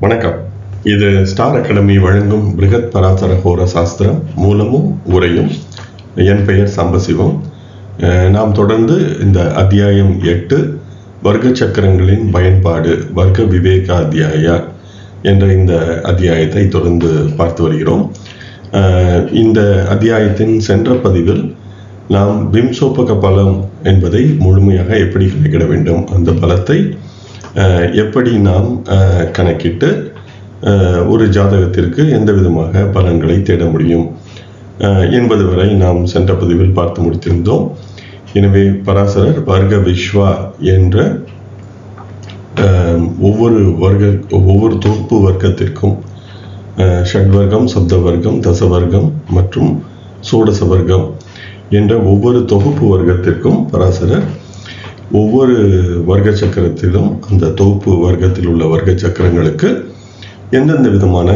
வணக்கம். இது star academy வழங்கும் பிருகத் பராசர ஹோர சாஸ்திரம் மூலமும் உரையும். என் பெயர் சம்பசிவம். நாம் தொடர்ந்து இந்த அத்தியாயம் 8 வர்க்க சக்கரங்களின் பயன்பாடு வர்க்க விவேக அத்தியாயா என்ற இந்த அத்தியாயத்தை தொடர்ந்து பார்த்து வருகிறோம். இந்த அத்தியாயத்தின் சென்ற பதிவில் நாம் விம்சோபக பலம் என்பதை முழுமையாக எப்படி கணக்கிட வேண்டும், அந்த பலத்தை எப்படி நாம் கணக்கிட்டு ஒரு ஜாதகத்திற்கு எந்த விதமாக பலன்களை தேட முடியும் என்பது வரை நாம் சென்ற பதிவில் பார்த்து முடித்திருந்தோம். எனவே பராசரர் வர்க்க விஸ்வா என்ற ஒவ்வொரு தொகுப்பு வர்க்கத்திற்கும் ஷட்வர்க்கம், சப்த வர்க்கம், தசவர்க்கம் மற்றும் சோடச வர்க்கம் என்ற ஒவ்வொரு தொகுப்பு வர்க்கத்திற்கும் பராசரர் ஒவ்வொரு வர்க்க சக்கரத்திலும் அந்த தொகுப்பு வர்க்கத்தில் உள்ள வர்க்க சக்கரங்களுக்கு எந்தெந்த விதமான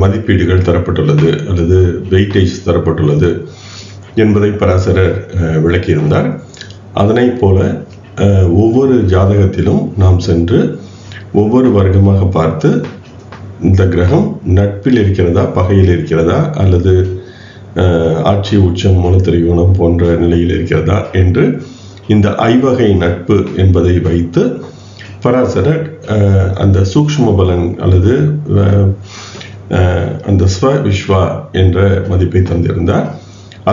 மதிப்பீடுகள் தரப்பட்டுள்ளது அல்லது வெயிட்டேஜ் தரப்பட்டுள்ளது என்பதை பராசரர் விளக்கியிருந்தார். அதனை போல ஒவ்வொரு ஜாதகத்திலும் நாம் சென்று ஒவ்வொரு வர்க்கமாக பார்த்து இந்த கிரகம் நட்பில் இருக்கிறதா, பகையில் இருக்கிறதா, அல்லது ஆட்சி, உச்சம், மூலத்திரிகோணம் போன்ற நிலையில் இருக்கிறதா என்று இந்த ஐவகை நட்பு என்பதை வைத்து பராசரர் அந்த சூக்ஷ்ம பலன் அல்லது அந்த ஸ்வ விஸ்வா என்ற மதிப்பை தந்திருந்தார்.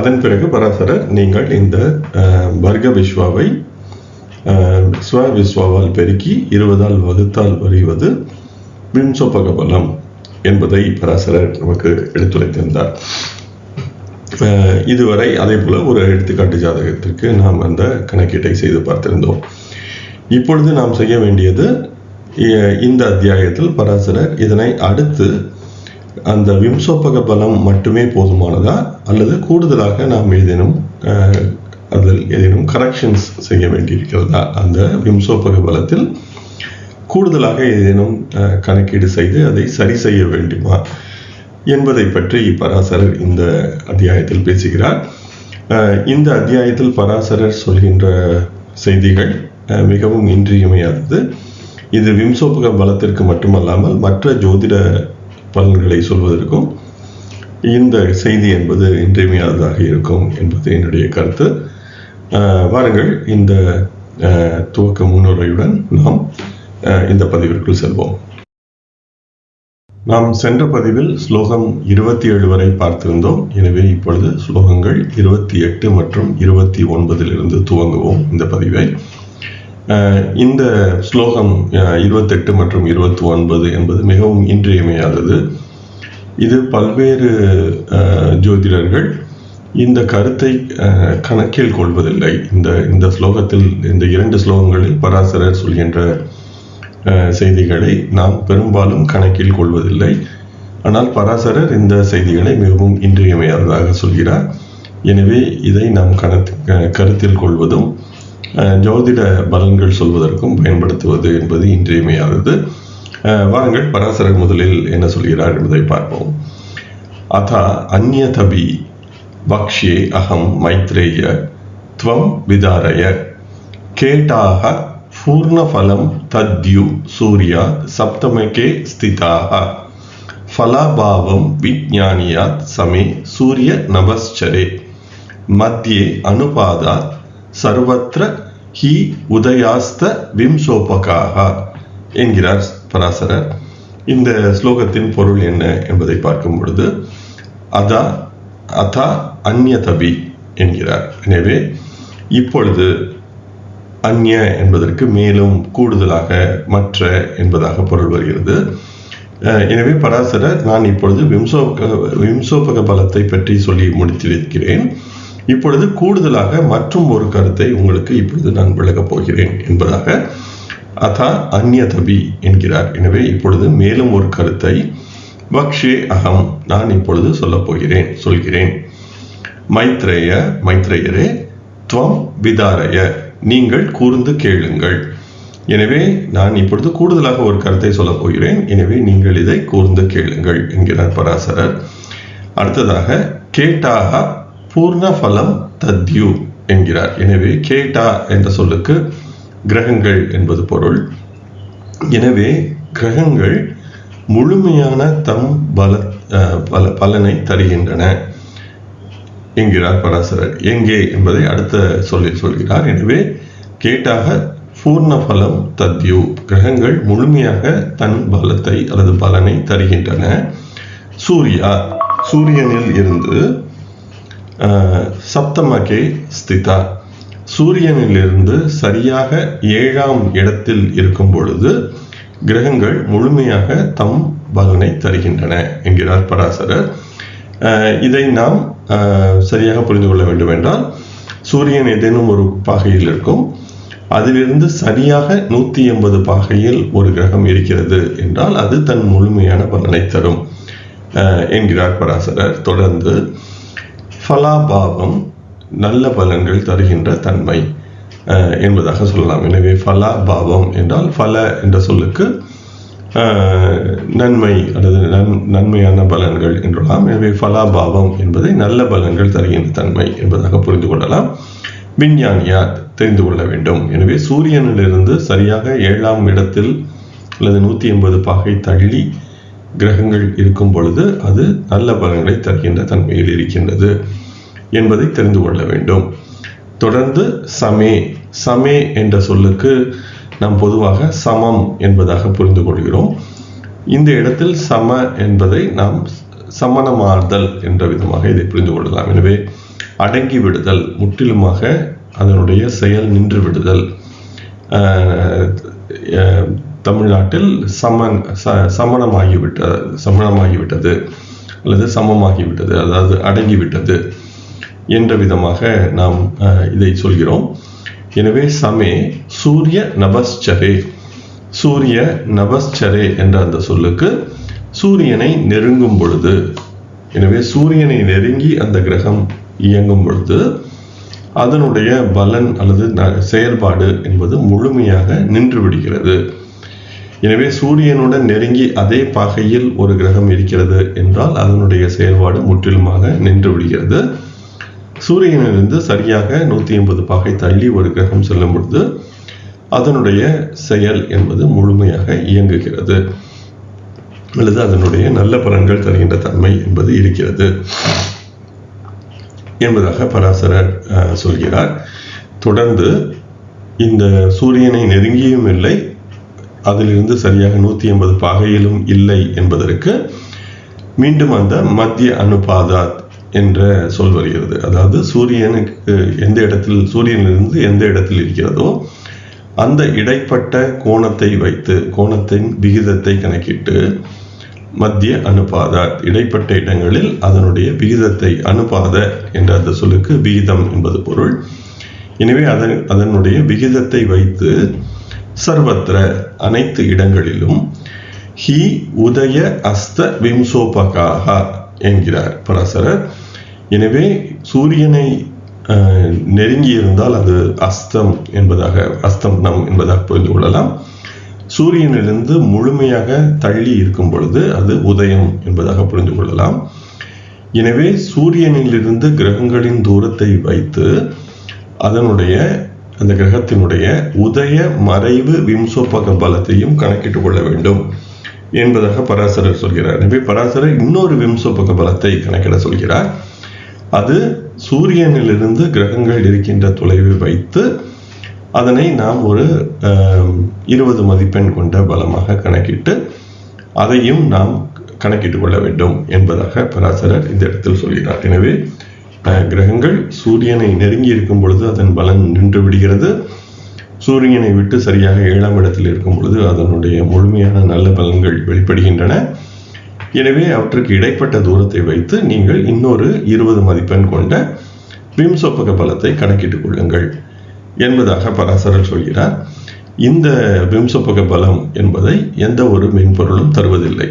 அதன் பிறகு பராசரர் நீங்கள் இந்த வர்க்க விஸ்வாவை ஸ்வ விஸ்வாவால் பெருக்கி 20ஆல் வகுத்தால் வருவது விம்சோபக பலம் என்பதை பராசரர் நமக்கு எடுத்துரைத்திருந்தார். இதுவரை அதே போல ஒரு எடுத்துக்காட்டு ஜாதகத்திற்கு நாம் அந்த கணக்கீட்டை செய்து பார்த்திருந்தோம். இப்பொழுது நாம் செய்ய வேண்டியது, இந்த அத்தியாயத்தில் பராசரர் இதனை அடுத்து அந்த விம்சோபக பலம் மட்டுமே போதுமானதா அல்லது கூடுதலாக நாம் அதில் ஏதேனும் கரெக்ஷன்ஸ் செய்ய வேண்டியிருக்கிறதா, அந்த விம்சோபக பலத்தில் கூடுதலாக ஏதேனும் கணக்கீடு செய்து அதை சரி செய்ய வேண்டுமா என்பதை பற்றி பராசரர் இந்த அத்தியாயத்தில் பேசுகிறார். இந்த அத்தியாயத்தில் பராசரர் சொல்கின்ற செய்திகள் மிகவும் இன்றியமையாதது. இது விம்சோபக பலத்திற்கு மட்டுமல்லாமல் மற்ற ஜோதிட பலன்களை சொல்வதற்கும் இந்த செய்தி என்பது இன்றியமையாததாக இருக்கும் என்பது என்னுடைய கருத்து. வாருங்கள், இந்த துவக்க முன்னுரையுடன் நாம் இந்த பதிவிற்குள் செல்வோம். நாம் சென்ற பதிவில் ஸ்லோகம் 27 வரை பார்த்திருந்தோம். எனவே இப்பொழுது ஸ்லோகங்கள் 28 மற்றும் 29 துவங்குவோம் இந்த பதிவை. இந்த ஸ்லோகம் 28 மற்றும் 29 என்பது மிகவும் இன்றியமையாதது. இது பல்வேறு ஜோதிடர்கள் இந்த கருத்தை கணக்கில் கொள்வதில்லை. இந்த ஸ்லோகத்தில், இந்த 2 ஸ்லோகங்களில் பராசரர் சொல்கின்ற செய்திகளை நாம் பெரும்பாலும் கணக்கில் கொள்வதில்லை. ஆனால் பராசரர் இந்த செய்திகளை மிகவும் இன்றியமையாததாக சொல்கிறார். எனவே இதை நாம் கருத்தில் கொள்வதும் ஜோதிட பலன்கள் சொல்வதற்கும் பயன்படுத்துவது என்பது இன்றியமையாதது. வாருங்கள், பராசரர் முதலில் என்ன சொல்கிறார் என்பதை பார்ப்போம். அதா அந்யதபி வக்ஷ்யே அகம் மைத்ரேய த்வம் விதாரய கேட்டாக பூர்ணஃபலம் தத்யு சூர்யா சப்தமகே ஸ்திதாக ஃபலாபாவம் விஜ்ஞானியாத் சமே சூரிய நமஸ்சரே மத்தியே அனுபாதாத் சர்வத்ர ஹி உதயாஸ்த விம்சோபகாக என்கிறார் பராசரர். இந்த ஸ்லோகத்தின் பொருள் என்ன என்பதை பார்க்கும் பொழுது அதா அந்யதபி என்கிறார். எனவே இப்பொழுது அந்ய என்பதற்கு மேலும், கூடுதலாக, மற்ற என்பதாக பொருள் வருகிறது. எனவே பராசரர், நான் இப்பொழுது விம்சோபக பலத்தை பற்றி சொல்லி முடித்திருக்கிறேன். இப்பொழுது கூடுதலாக மற்றும் ஒரு கருத்தை உங்களுக்கு இப்பொழுது நான் விளக்கப் போகிறேன் என்பதாக அதா அந்யதபி என்கிறார். எனவே இப்பொழுது மேலும் ஒரு கருத்தை வக்ஷே அகம், நான் இப்பொழுது சொல்கிறேன். மைத்ரேயரே த்வம் விதாரய, நீங்கள் கூர்ந்து கேளுங்கள். எனவே நான் இப்பொழுது கூடுதலாக ஒரு கருத்தை சொல்லப் போகிறேன். எனவே நீங்கள் இதை கூர்ந்து கேளுங்கள் என்கிறார் பராசரர். அடுத்ததாக கேட்டாக பூர்ணஃபலம் தத்யு என்கிறார். எனவே கேட்டா என்ற சொல்லுக்கு கிரகங்கள் என்பது பொருள். எனவே கிரகங்கள் முழுமையான தம் பலனை தருகின்றன என்கிறார் பராசரர். எங்கே என்பதை அடுத்த சொல்லில் சொல்கிறார். எனவே கேட்டாக பூர்ண பலம் தத்யு, கிரகங்கள் முழுமையாக தன் பலத்தை அல்லது பலனை தருகின்றன. சூர்யா, சூரியனில் இருந்து சப்தமகே ஸ்திதா, சூரியனிலிருந்து சரியாக 7ஆம் இடத்தில் இருக்கும் பொழுது கிரகங்கள் முழுமையாக தம் பலனை தருகின்றன என்கிறார் பராசரர். இதை நாம் சரியாக புரிந்து கொள்ள வேண்டும் என்றால், சூரியன் ஏதேனும் ஒரு பாகையில் இருக்கும், அதிலிருந்து சரியாக 180 பாகையில் ஒரு கிரகம் இருக்கிறது என்றால் அது தன் முழுமையான பலனை தரும் என்கிறார் பராசரர். தொடர்ந்து ஃபலாபாவம், நல்ல பலன்கள் தருகின்ற தன்மை என்பதாக சொல்லலாம். எனவே ஃபலாபாவம் என்றால் ஃபல என்ற சொல்லுக்கு நன்மை அல்லது நன்மையான பலன்கள் என்றலாம். எனவே ஃபலாபாவம் என்பதை நல்ல பலன்கள் தருகின்ற தன்மை என்பதாக புரிந்து கொள்ளலாம். விஞ்ஞானியார் தெரிந்து கொள்ள வேண்டும். எனவே சூரியனிலிருந்து சரியாக 7ஆம் இடத்தில் அல்லது 180 பாகை தள்ளி கிரகங்கள் இருக்கும் பொழுது அது நல்ல பலன்களை தருகின்ற தன்மையில் இருக்கின்றது என்பதை தெரிந்து கொள்ள வேண்டும். தொடர்ந்து சமே, சமே என்ற சொல்லுக்கு நாம் பொதுவாக சமம் என்பதாக புரிந்து கொள்கிறோம். இந்த இடத்தில் சம என்பதை நாம் சமணமாறுதல் என்ற விதமாக இதை புரிந்து கொள்ளலாம். எனவே அடங்கி விடுதல், முற்றிலுமாக அதனுடைய செயல் நின்று விடுதல். தமிழ்நாட்டில் சமணமாகிவிட்டது அல்லது சமமாகிவிட்டது, அதாவது அடங்கிவிட்டது என்ற விதமாக நாம் இதை சொல்கிறோம். எனவே சமே சூரிய நபஸ்சரே, சூரிய நபஸ்சரே என்ற அந்த சொல்லுக்கு சூரியனை நெருங்கும் பொழுது, எனவே சூரியனை நெருங்கி அந்த கிரகம் இயங்கும் பொழுது அதனுடைய பலன் அல்லது செயல்பாடு என்பது முழுமையாக நின்று விடுகிறது. எனவே சூரியனுடன் நெருங்கி அதே பாகையில் ஒரு கிரகம் இருக்கிறது என்றால் அதனுடைய செயல்பாடு முற்றிலுமாக நின்று விடுகிறது. சூரியனிலிருந்து சரியாக 180 பாகை தள்ளி ஒரு கிரகம் செல்லும் பொழுது அதனுடைய செயல் என்பது முழுமையாக இயங்குகிறது அல்லது அதனுடைய நல்ல பலன்கள் தருகின்ற தன்மை என்பது இருக்கிறது என்பதாக பராசரர் சொல்கிறார். தொடர்ந்து இந்த சூரியனை நெருங்கியும் இல்லை, அதிலிருந்து சரியாக 180 பாகையிலும் இல்லை என்பதற்கு மீண்டும் அந்த மத்திய அனுபாதாத் என்ற சொல் வருகிறது. அதாவது சூரியனுக்கு எந்த இடத்தில், சூரியனிலிருந்து எந்த இடத்தில் இருக்கிறதோ அந்த இடைப்பட்ட கோணத்தை வைத்து, கோணத்தின் விகிதத்தை கணக்கிட்டு மத்திய அனுபாதாத், இடைப்பட்ட இடங்களில் அதனுடைய விகிதத்தை, அனுபாத என்ற அந்த சொல்லுக்கு விகிதம் என்பது பொருள். எனவே அதனுடைய விகிதத்தை வைத்து சர்வத்திர, அனைத்து இடங்களிலும் ஹி உதய அஸ்த விம்சோபகாக என்கிறார் பராசரர். எனவே சூரியனை நெருங்கி இருந்தால் அது அஸ்தம் என்பதாக புரிந்து கொள்ளலாம். சூரியனிலிருந்து முழுமையாக தள்ளி இருக்கும் பொழுது அது உதயம் என்பதாக புரிந்து கொள்ளலாம். எனவே சூரியனிலிருந்து கிரகங்களின் தூரத்தை வைத்து அந்த கிரகத்தினுடைய உதய மறைவு விம்சோபக பலத்தையும் கணக்கிட்டுக் கொள்ள வேண்டும் என்பதாக பராசரர் சொல்கிறார். எனவே பராசரர் இன்னொரு விம்சோபக பலத்தை கணக்கிட சொல்கிறார். அது சூரியனிலிருந்து கிரகங்கள் இருக்கின்ற தொலைவை வைத்து அதனை நாம் ஒரு 20 மதிப்பெண் கொண்ட பலமாக கணக்கிட்டு அதையும் நாம் கணக்கிட்டுக் கொள்ள வேண்டும் என்பதாக பராசரர் இந்த இடத்தில் சொல்கிறார். எனவே கிரகங்கள் சூரியனை நெருங்கி இருக்கும் பொழுது அதன் பலன் நின்று விடுகிறது. சூரியனை விட்டு சரியாக 7ஆம் இடத்தில் இருக்கும் பொழுது அதனுடைய முழுமையான நல்ல பலன்கள் வெளிப்படுகின்றன. எனவே அவற்றுக்கு இடைப்பட்ட தூரத்தை வைத்து நீங்கள் இன்னொரு 20 மதிப்பெண் கொண்ட விம்சோபக பலத்தை கணக்கிட்டுக் கொள்ளுங்கள் என்பதாக பராசரர் சொல்கிறார். இந்த விம்சோபக பலம் என்பதை எந்த ஒரு மென்பொருளும் தருவதில்லை.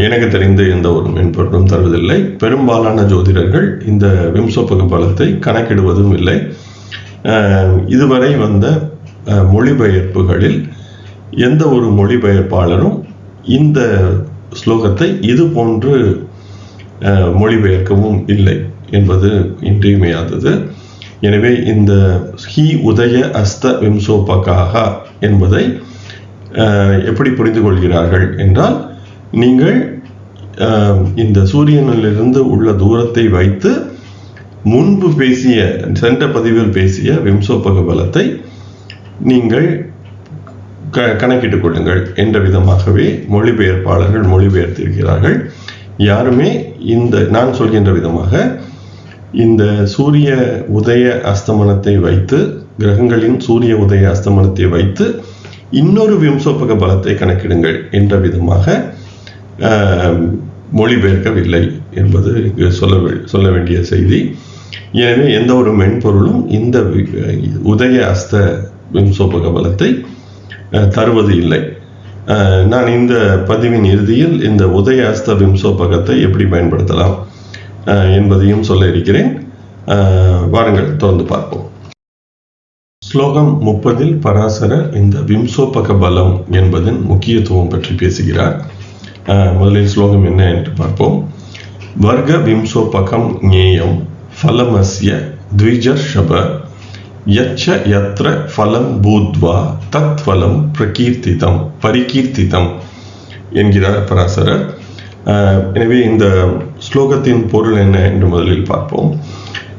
எனக்கு தெரிந்த எந்த ஒரு மென்பொருளும் தருவதில்லை. பெரும்பாலான ஜோதிடர்கள் இந்த விம்சோபக பலத்தை கணக்கிடுவதும் இல்லை. இதுவரை வந்த மொழிபெயர்ப்புகளில் எந்த ஒரு மொழிபெயர்ப்பாளரும் இந்த ஸ்லோகத்தை இது போன்று மொழிபெயர்க்கவும் இல்லை என்பது இன்றியமையாதது. எனவே இந்த ஹி உதய அஸ்த விம்சோபகாக என்பதை எப்படி புரிந்து கொள்கிறார்கள் என்றால், நீங்கள் இந்த சூரியனிலிருந்து உள்ள தூரத்தை வைத்து முன்பு சென்ற பதிவில் பேசிய விம்சோபக பலத்தை நீங்கள் கணக்கிட்டுக் கொள்ளுங்கள் என்ற விதமாகவே மொழிபெயர்ப்பாளர்கள் மொழிபெயர்த்திருக்கிறார்கள். யாருமே நான் சொல்கின்ற விதமாக இந்த சூரிய உதய அஸ்தமனத்தை வைத்து, கிரகங்களின் சூரிய உதய அஸ்தமனத்தை வைத்து இன்னொரு விம்சோபக பலத்தை கணக்கிடுங்கள் என்ற விதமாக மொழிபெயர்க்கவில்லை என்பது சொல்ல வேண்டிய செய்தி. எனவே எந்த ஒரு மென்பொருளும் இந்த உதய அஸ்த விம்சோபக பலத்தை தருவது இல்லை. நான் இந்த பதிவின் இறுதியில் இந்த உதய அஸ்த விம்சோபகத்தை எப்படி பயன்படுத்தலாம் என்பதையும் சொல்ல இருக்கிறேன். வாருங்கள் தொடர்ந்து பார்ப்போம். ஸ்லோகம் 30 பராசரர் இந்த விம்சோபக பலம் என்பதன் முக்கியத்துவம் பற்றி பேசுகிறார். முதலில் ஸ்லோகம் என்ன என்று பார்ப்போம். வர்க்க விம்சோபகம் ஞேயம் ஃபலமஸ்ய த்விஜர்ஷப யச்ச யத்ர ஃபலம் பூத்வா தத் ஃபலம் பரிகீர்த்திதம் என்கிறார் பராசரர். எனவே இந்த ஸ்லோகத்தின் பொருள் என்ன என்று முதலில் பார்ப்போம்.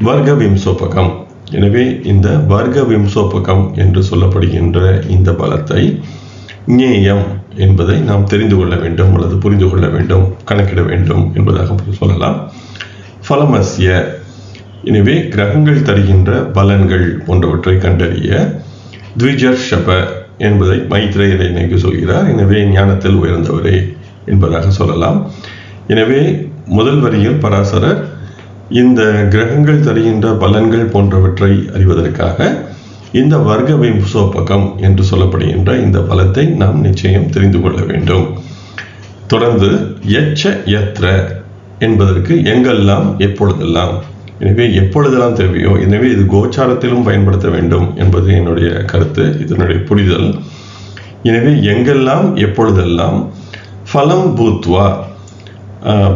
வர்க்க விம்சோபகம். எனவே இந்த வர்க்க விம்சோபகம் என்று சொல்லப்படுகின்ற இந்த பலத்தை ஞேயம் என்பதை நாம் தெரிந்து கொள்ள வேண்டும் அல்லது புரிந்து கொள்ள வேண்டும், கணக்கிட வேண்டும் என்பதாக சொல்லலாம். ஃபலமஸ்ய, எனவே கிரகங்கள் தருகின்ற பலன்கள் போன்றவற்றை கண்டறிய த்விஜர்ஷப என்பதை மைத்ரேயனுக்கு சொல்கிறார். எனவே ஞானத்தில் உயர்ந்தவரே என்பதாக சொல்லலாம். எனவே முதல் வரியில் பராசரர் இந்த கிரகங்கள் தருகின்ற பலன்கள் போன்றவற்றை அறிவதற்காக இந்த வர்க்க விம்சோபகம் என்று சொல்லப்படுகின்ற இந்த பலத்தை நாம் நிச்சயம் தெரிந்து கொள்ள வேண்டும். தொடர்ந்து யச்ச யத்ர என்பதற்கு எங்கெல்லாம் எப்பொழுதெல்லாம், எனவே எப்பொழுதெல்லாம் தேவையோ, எனவே இது கோச்சாரத்திலும் பயன்படுத்த வேண்டும் என்பது என்னுடைய கருத்து, இதனுடைய புரிதல். எனவே எங்கெல்லாம் எப்பொழுதெல்லாம் ஃபலம் பூத்வா,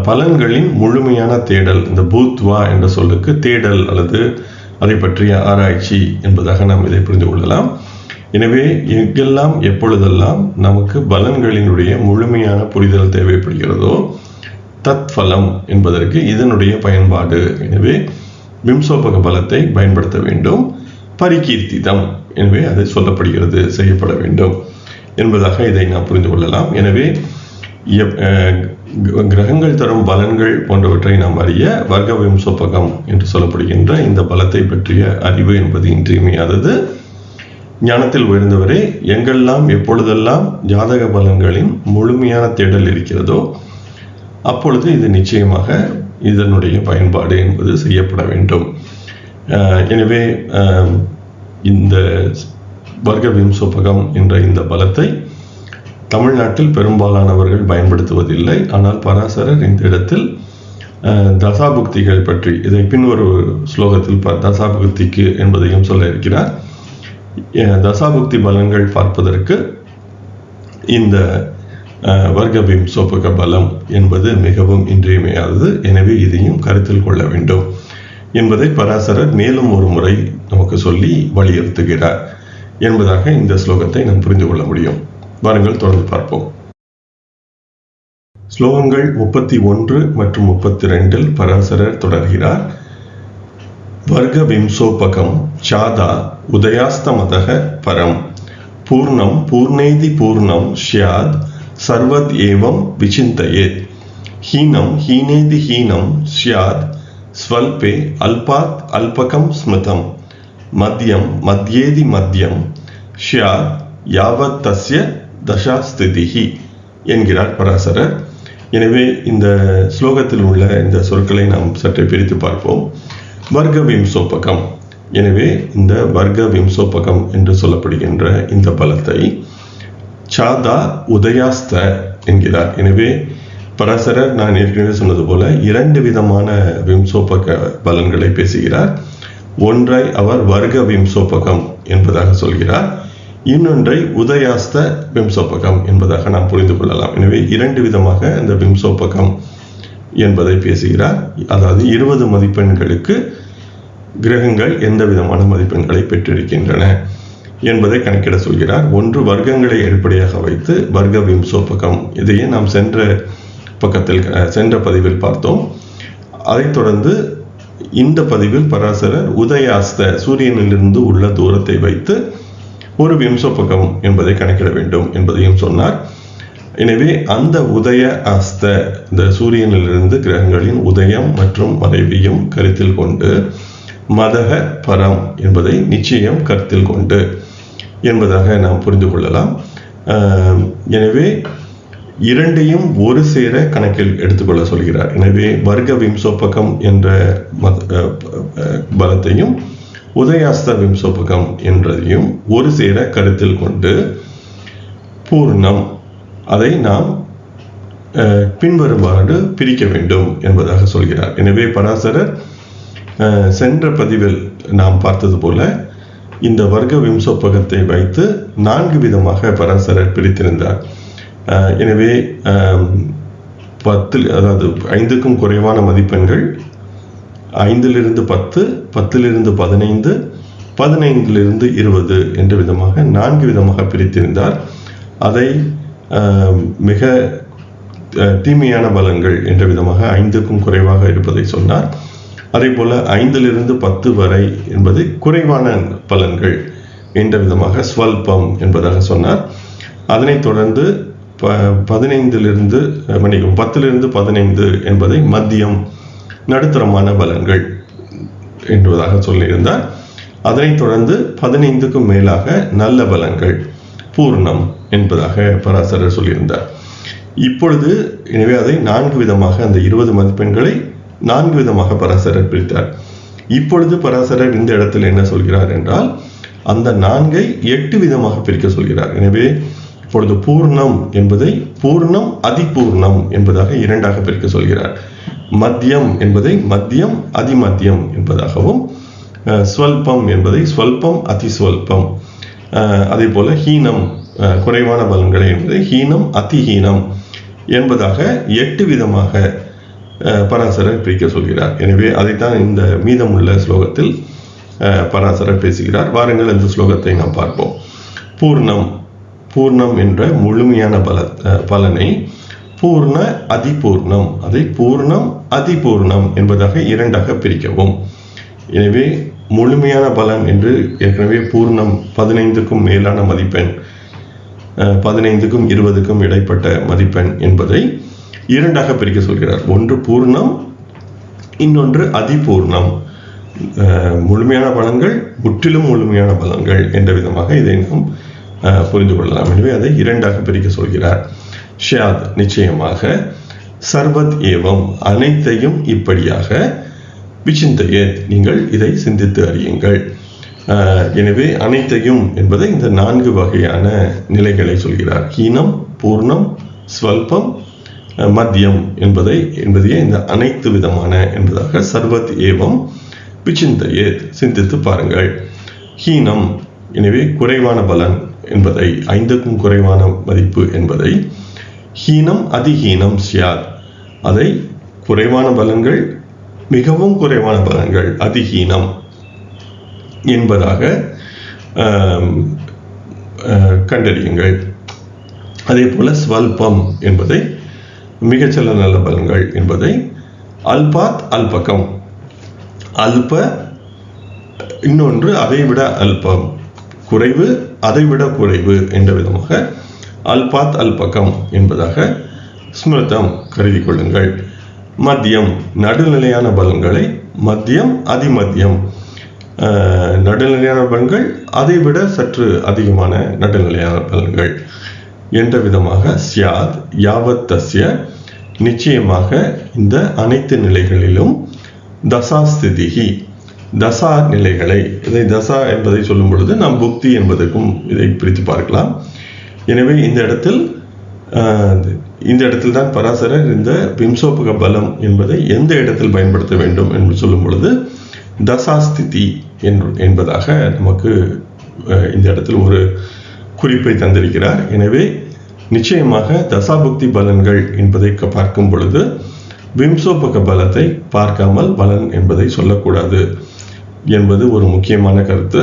பலன்களின் முழுமையான தேடல். இந்த பூத்வா என்ற சொல்லுக்கு தேடல் அல்லது அதை பற்றிய ஆராய்ச்சி என்பதாக நாம் இதை புரிந்து கொள்ளலாம். எனவே எங்கெல்லாம் எப்பொழுதெல்லாம் நமக்கு பலன்களினுடைய முழுமையான புரிதல் தேவைப்படுகிறதோ தத் ஃபலம் என்பதற்கு இதனுடைய பயன்பாடு. எனவே விம்சோபக பலத்தை பயன்படுத்த வேண்டும். பரிகீர்த்திதம், எனவே அது சொல்லப்படுகிறது, செய்யப்பட வேண்டும் என்பதாக இதை நாம் புரிந்து கொள்ளலாம். எனவே கிரகங்கள் தரும் பலன்கள் போன்றவற்றை நாம் அறிய வர்க்க விம்சோபகம் என்று சொல்லப்படுகின்ற இந்த பலத்தை பற்றிய அறிவு என்பது இன்றியமையாதது. ஞானத்தில் உயர்ந்தவரே, எங்கெல்லாம் எப்பொழுதெல்லாம் ஜாதக பலன்களின் முழுமையான தேடல் இருக்கிறதோ அப்பொழுது இது நிச்சயமாக இதனுடைய பயன்பாடு என்பது செய்யப்பட வேண்டும். எனவே இந்த வர்க்க விம்சோபகம் என்ற இந்த பலத்தை தமிழ்நாட்டில் பெரும்பாலானவர்கள் பயன்படுத்துவதில்லை. ஆனால் பராசரர் இந்த இடத்தில் தசாபுக்திகள் பற்றி, இதை பின் ஒரு ஸ்லோகத்தில் தசாபுக்திக்கு என்பதையும் சொல்ல இருக்கிறார். தசாபுக்தி பலன்கள் பார்ப்பதற்கு இந்த வர்க்க விம்சோபக பலம் என்பது மிகவும் இன்றியமையாதது. எனவே இதையும் கருத்தில் கொள்ள வேண்டும் என்பதை பராசரர் மேலும் ஒரு முறை நமக்கு சொல்லி வலியுறுத்துகிறார் என்பதாக இந்த ஸ்லோகத்தை நாம் புரிந்து கொள்ள முடியும். வாருங்கள் தொடர்ந்து பார்ப்போம். ஸ்லோகங்கள் 31 மற்றும் 32 பராசரர் தொடர்கிறார். வர்க்க விம்சோபகம் சாதா உதயாஸ்தமதக பரம் பூர்ணம் பூர்ணேதி பூர்ணம் ஸ்யாத் சர்வத் ஏவம் விசிந்தயேத் ஹீனம் ஹீனேதி ஹீனம் ஸ்யாத் ஸ்வல்பே அல்பாத் அல்பகம் ஸ்மிருதம் மத்யம் மத்யேதி மத்யம் ஸ்யாத் யாவத் தஸ்ய தசாஸ்திதிஹி என்கிறார் பராசரர். எனவே இந்த ஸ்லோகத்தில் உள்ள இந்த சொற்களை நாம் சற்றே பிரித்து பார்ப்போம். வர்க்க விம்சோபகம், எனவே இந்த வர்க்க விம்சோபகம் என்று சொல்லப்படுகின்ற இந்த பலத்தை சாதா உதயாஸ்த என்கிறார். எனவே பராசரர் நான் ஏற்கனவே சொன்னது போல 2 விதமான விம்சோபக பலன்களை பேசுகிறார். ஒன்றை அவர் வர்க்க விம்சோபகம் என்பதாக சொல்கிறார், இன்னொன்றை உதயாஸ்த விம்சோபகம் என்பதாக நாம் புரிந்து கொள்ளலாம். எனவே 2 விதமாக இந்த விம்சோபகம் என்பதை பேசுகிறார். அதாவது 20 மதிப்பெண்களுக்கு கிரகங்கள் எந்த விதமான மதிப்பெண்களை பெற்றிருக்கின்றன என்பதை கணக்கிட சொல்கிறார். ஒன்று வர்க்கங்களை அடிப்படையாக வைத்து வர்க்க விம்சோபகம், இதையே நாம் சென்ற பதிவில் பார்த்தோம். அதைத் தொடர்ந்து இந்த பதிவில் பராசரர் உதயாஸ்த, சூரியனிலிருந்து உள்ள தூரத்தை வைத்து ஒரு விம்சோபகம் என்பதை கணக்கிட வேண்டும் என்பதையும் சொன்னார். எனவே அந்த உதய அஸ்த, இந்த சூரியனிலிருந்து கிரகங்களின் உதயம் மற்றும் மறைவையும் கருத்தில் கொண்டு மதக பரம் என்பதை நிச்சயம் கருத்தில் கொண்டு என்பதாக நாம் புரிந்து கொள்ளலாம். எனவே இரண்டையும் ஒரு சேர கணக்கில் எடுத்துக்கொள்ள சொல்கிறார். எனவே வர்க்க விம்சோபகம் என்ற பலத்தையும் உதயாஸ்த விம்சோபகம் என்றதையும் ஒரு சேர கருத்தில் கொண்டு பூர்ணம், அதை நாம் பின்வருமாறு பிரிக்க வேண்டும் என்பதாக சொல்கிறார். எனவே பராசரர் சென்ற பதிவில் நாம் பார்த்தது போல இந்த வர்க்க விம்சோபகத்தை வைத்து 4 விதமாக பராசரர் பிரித்திருந்தார். எனவே 10, அதாவது 5க்கும் குறைவான மதிப்பெண்கள் 5லிருந்து 10, 10லிருந்து 15, 15லிருந்து 20 என்ற விதமாக 4 விதமாக பிரித்திருந்தார். அதை மிக தீமையான பலன்கள் என்ற விதமாக 5க்கும் குறைவாக இருப்பதை சொன்னார். அதே போல 5லிருந்து 10 வரை என்பது குறைவான பலன்கள் என்ற விதமாக ஸ்வல்பம் என்பதாக சொன்னார். அதனைத் தொடர்ந்து 10லிருந்து 15 என்பதை மத்தியம், நடுத்தரமான பலன்கள் என்பதாக சொல்லியிருந்தார். அதனைத் தொடர்ந்து 15க்கும் மேலாக நல்ல பலன்கள், பூர்ணம் என்பதாக பராசரர் சொல்லியிருந்தார். இப்பொழுது எனவே அதை 4 விதமாக, அந்த 20 மதிப்பெண்களை 4 விதமாக பராசரர் பிரித்தார். இப்பொழுது பராசரர் இந்த இடத்தில் என்ன சொல்கிறார் என்றால், அந்த 4ஐ 8 விதமாக பிரிக்க சொல்கிறார். எனவே இப்பொழுது பூர்ணம் என்பதை பூர்ணம் அதிபூர்ணம் என்பதாக 2ஆக பிரிக்க சொல்கிறார். மத்தியம் என்பதை மத்தியம் அதிமத்தியம் என்பதாகவும், ஸ்வல்பம் என்பதை ஸ்வல்பம் அதிஸ்வல்பம், அதே போல ஹீனம் குறைவான பலன்களை என்பதை ஹீனம் அதிஹீனம் என்பதாக 8 விதமாக பராசரர் பிரிக்க சொல்கிறார். எனவே அதைத்தான் இந்த மீதமுள்ள ஸ்லோகத்தில் பராசரர் பேசுகிறார். வாருங்கள் இந்த ஸ்லோகத்தை நாம் பார்ப்போம். பூர்ணம், பூர்ணம் என்ற முழுமையான பலனை பூர்ண அதிபூர்ணம், அதை பூர்ணம் அதிபூர்ணம் என்பதாக 2ஆக பிரிக்கவும். எனவே முழுமையான பலன் என்று ஏற்கனவே பூர்ணம் 15க்கும் மேலான மதிப்பெண், 15க்கும் 20க்கும் இடைப்பட்ட மதிப்பெண் என்பதை 2ஆக பிரிக்க சொல்கிறார். ஒன்று பூர்ணம், இன்னொன்று அதிபூர்ணம். முழுமையான பலன்கள், முற்றிலும் முழுமையான பலன்கள் என்ற விதமாக இதை நாம் புரிந்து கொள்ளலாம். எனவே அதை 2ஆக பிரிக்க சொல்கிறார். ஷியாத் நிச்சயமாக, சர்வத் ஏவம் அனைத்தையும் இப்படியாக, விசிந்தையேத் நீங்கள் இதை சிந்தித்து அறியுங்கள். எனவே அனைத்தையும் என்பதை இந்த 4 வகையான நிலைகளை சொல்கிறார். ஹீனம், பூர்ணம், ஸ்வல்பம், மத்தியம் என்பதையே இந்த அனைத்து விதமான என்பதாக சர்வத் ஏவம் விசிந்தையேத் சிந்தித்து பாருங்கள். ஹீனம் எனவே குறைவான பலன் என்பதை, 5க்கும் குறைவான மதிப்பு என்பதை, ஹீனம் அதிஹீனம் ஸ்யாத் அதை குறைவான பலன்கள், மிகவும் குறைவான பலன்கள் அதிஹீனம் என்பதாக கண்டறியுங்கள். அதே போல ஸ்வல்பம் என்பதை மிகச்சில நல்ல பலன்கள் என்பதை, அல்பாத் அல்பகம், அல்ப இன்னொன்று அதைவிட அல்பம், குறைவு அதைவிட குறைவு என்ற விதமாக அல்பாத் அல்பகம் என்பதாக ஸ்மிருதம் கருதி கொள்ளுங்கள். மத்தியம் நடுநிலையான பலன்களை, மத்தியம் அதிமத்தியம், நடுநிலையான பலன்கள் அதைவிட சற்று அதிகமான நடுநிலையான பலன்கள் என்ற விதமாக ஸ்யாத் யாவத் தஸ்ய நிச்சயமாக இந்த அனைத்து நிலைகளிலும் தசாஸ்திதிகி தசா நிலைகளை, இதை தசா என்பதை சொல்லும் பொழுது நாம் புக்தி என்பதற்கும் இதை பிரித்து பார்க்கலாம். எனவே இந்த இடத்தில் தான் பராசரர் இந்த விம்சோபக பலம் என்பதை எந்த இடத்தில் பயன்படுத்த வேண்டும் என்று சொல்லும் பொழுது தசாஸ்திதி என்பதாக நமக்கு இந்த இடத்தில் ஒரு குறிப்பை தந்திருக்கிறார். எனவே நிச்சயமாக தசாபுக்தி பலன்கள் என்பதை பார்க்கும் பொழுது விம்சோபக பலத்தை பார்க்காமல் பலன் என்பதை சொல்லக்கூடாது என்பது ஒரு முக்கியமான கருத்து.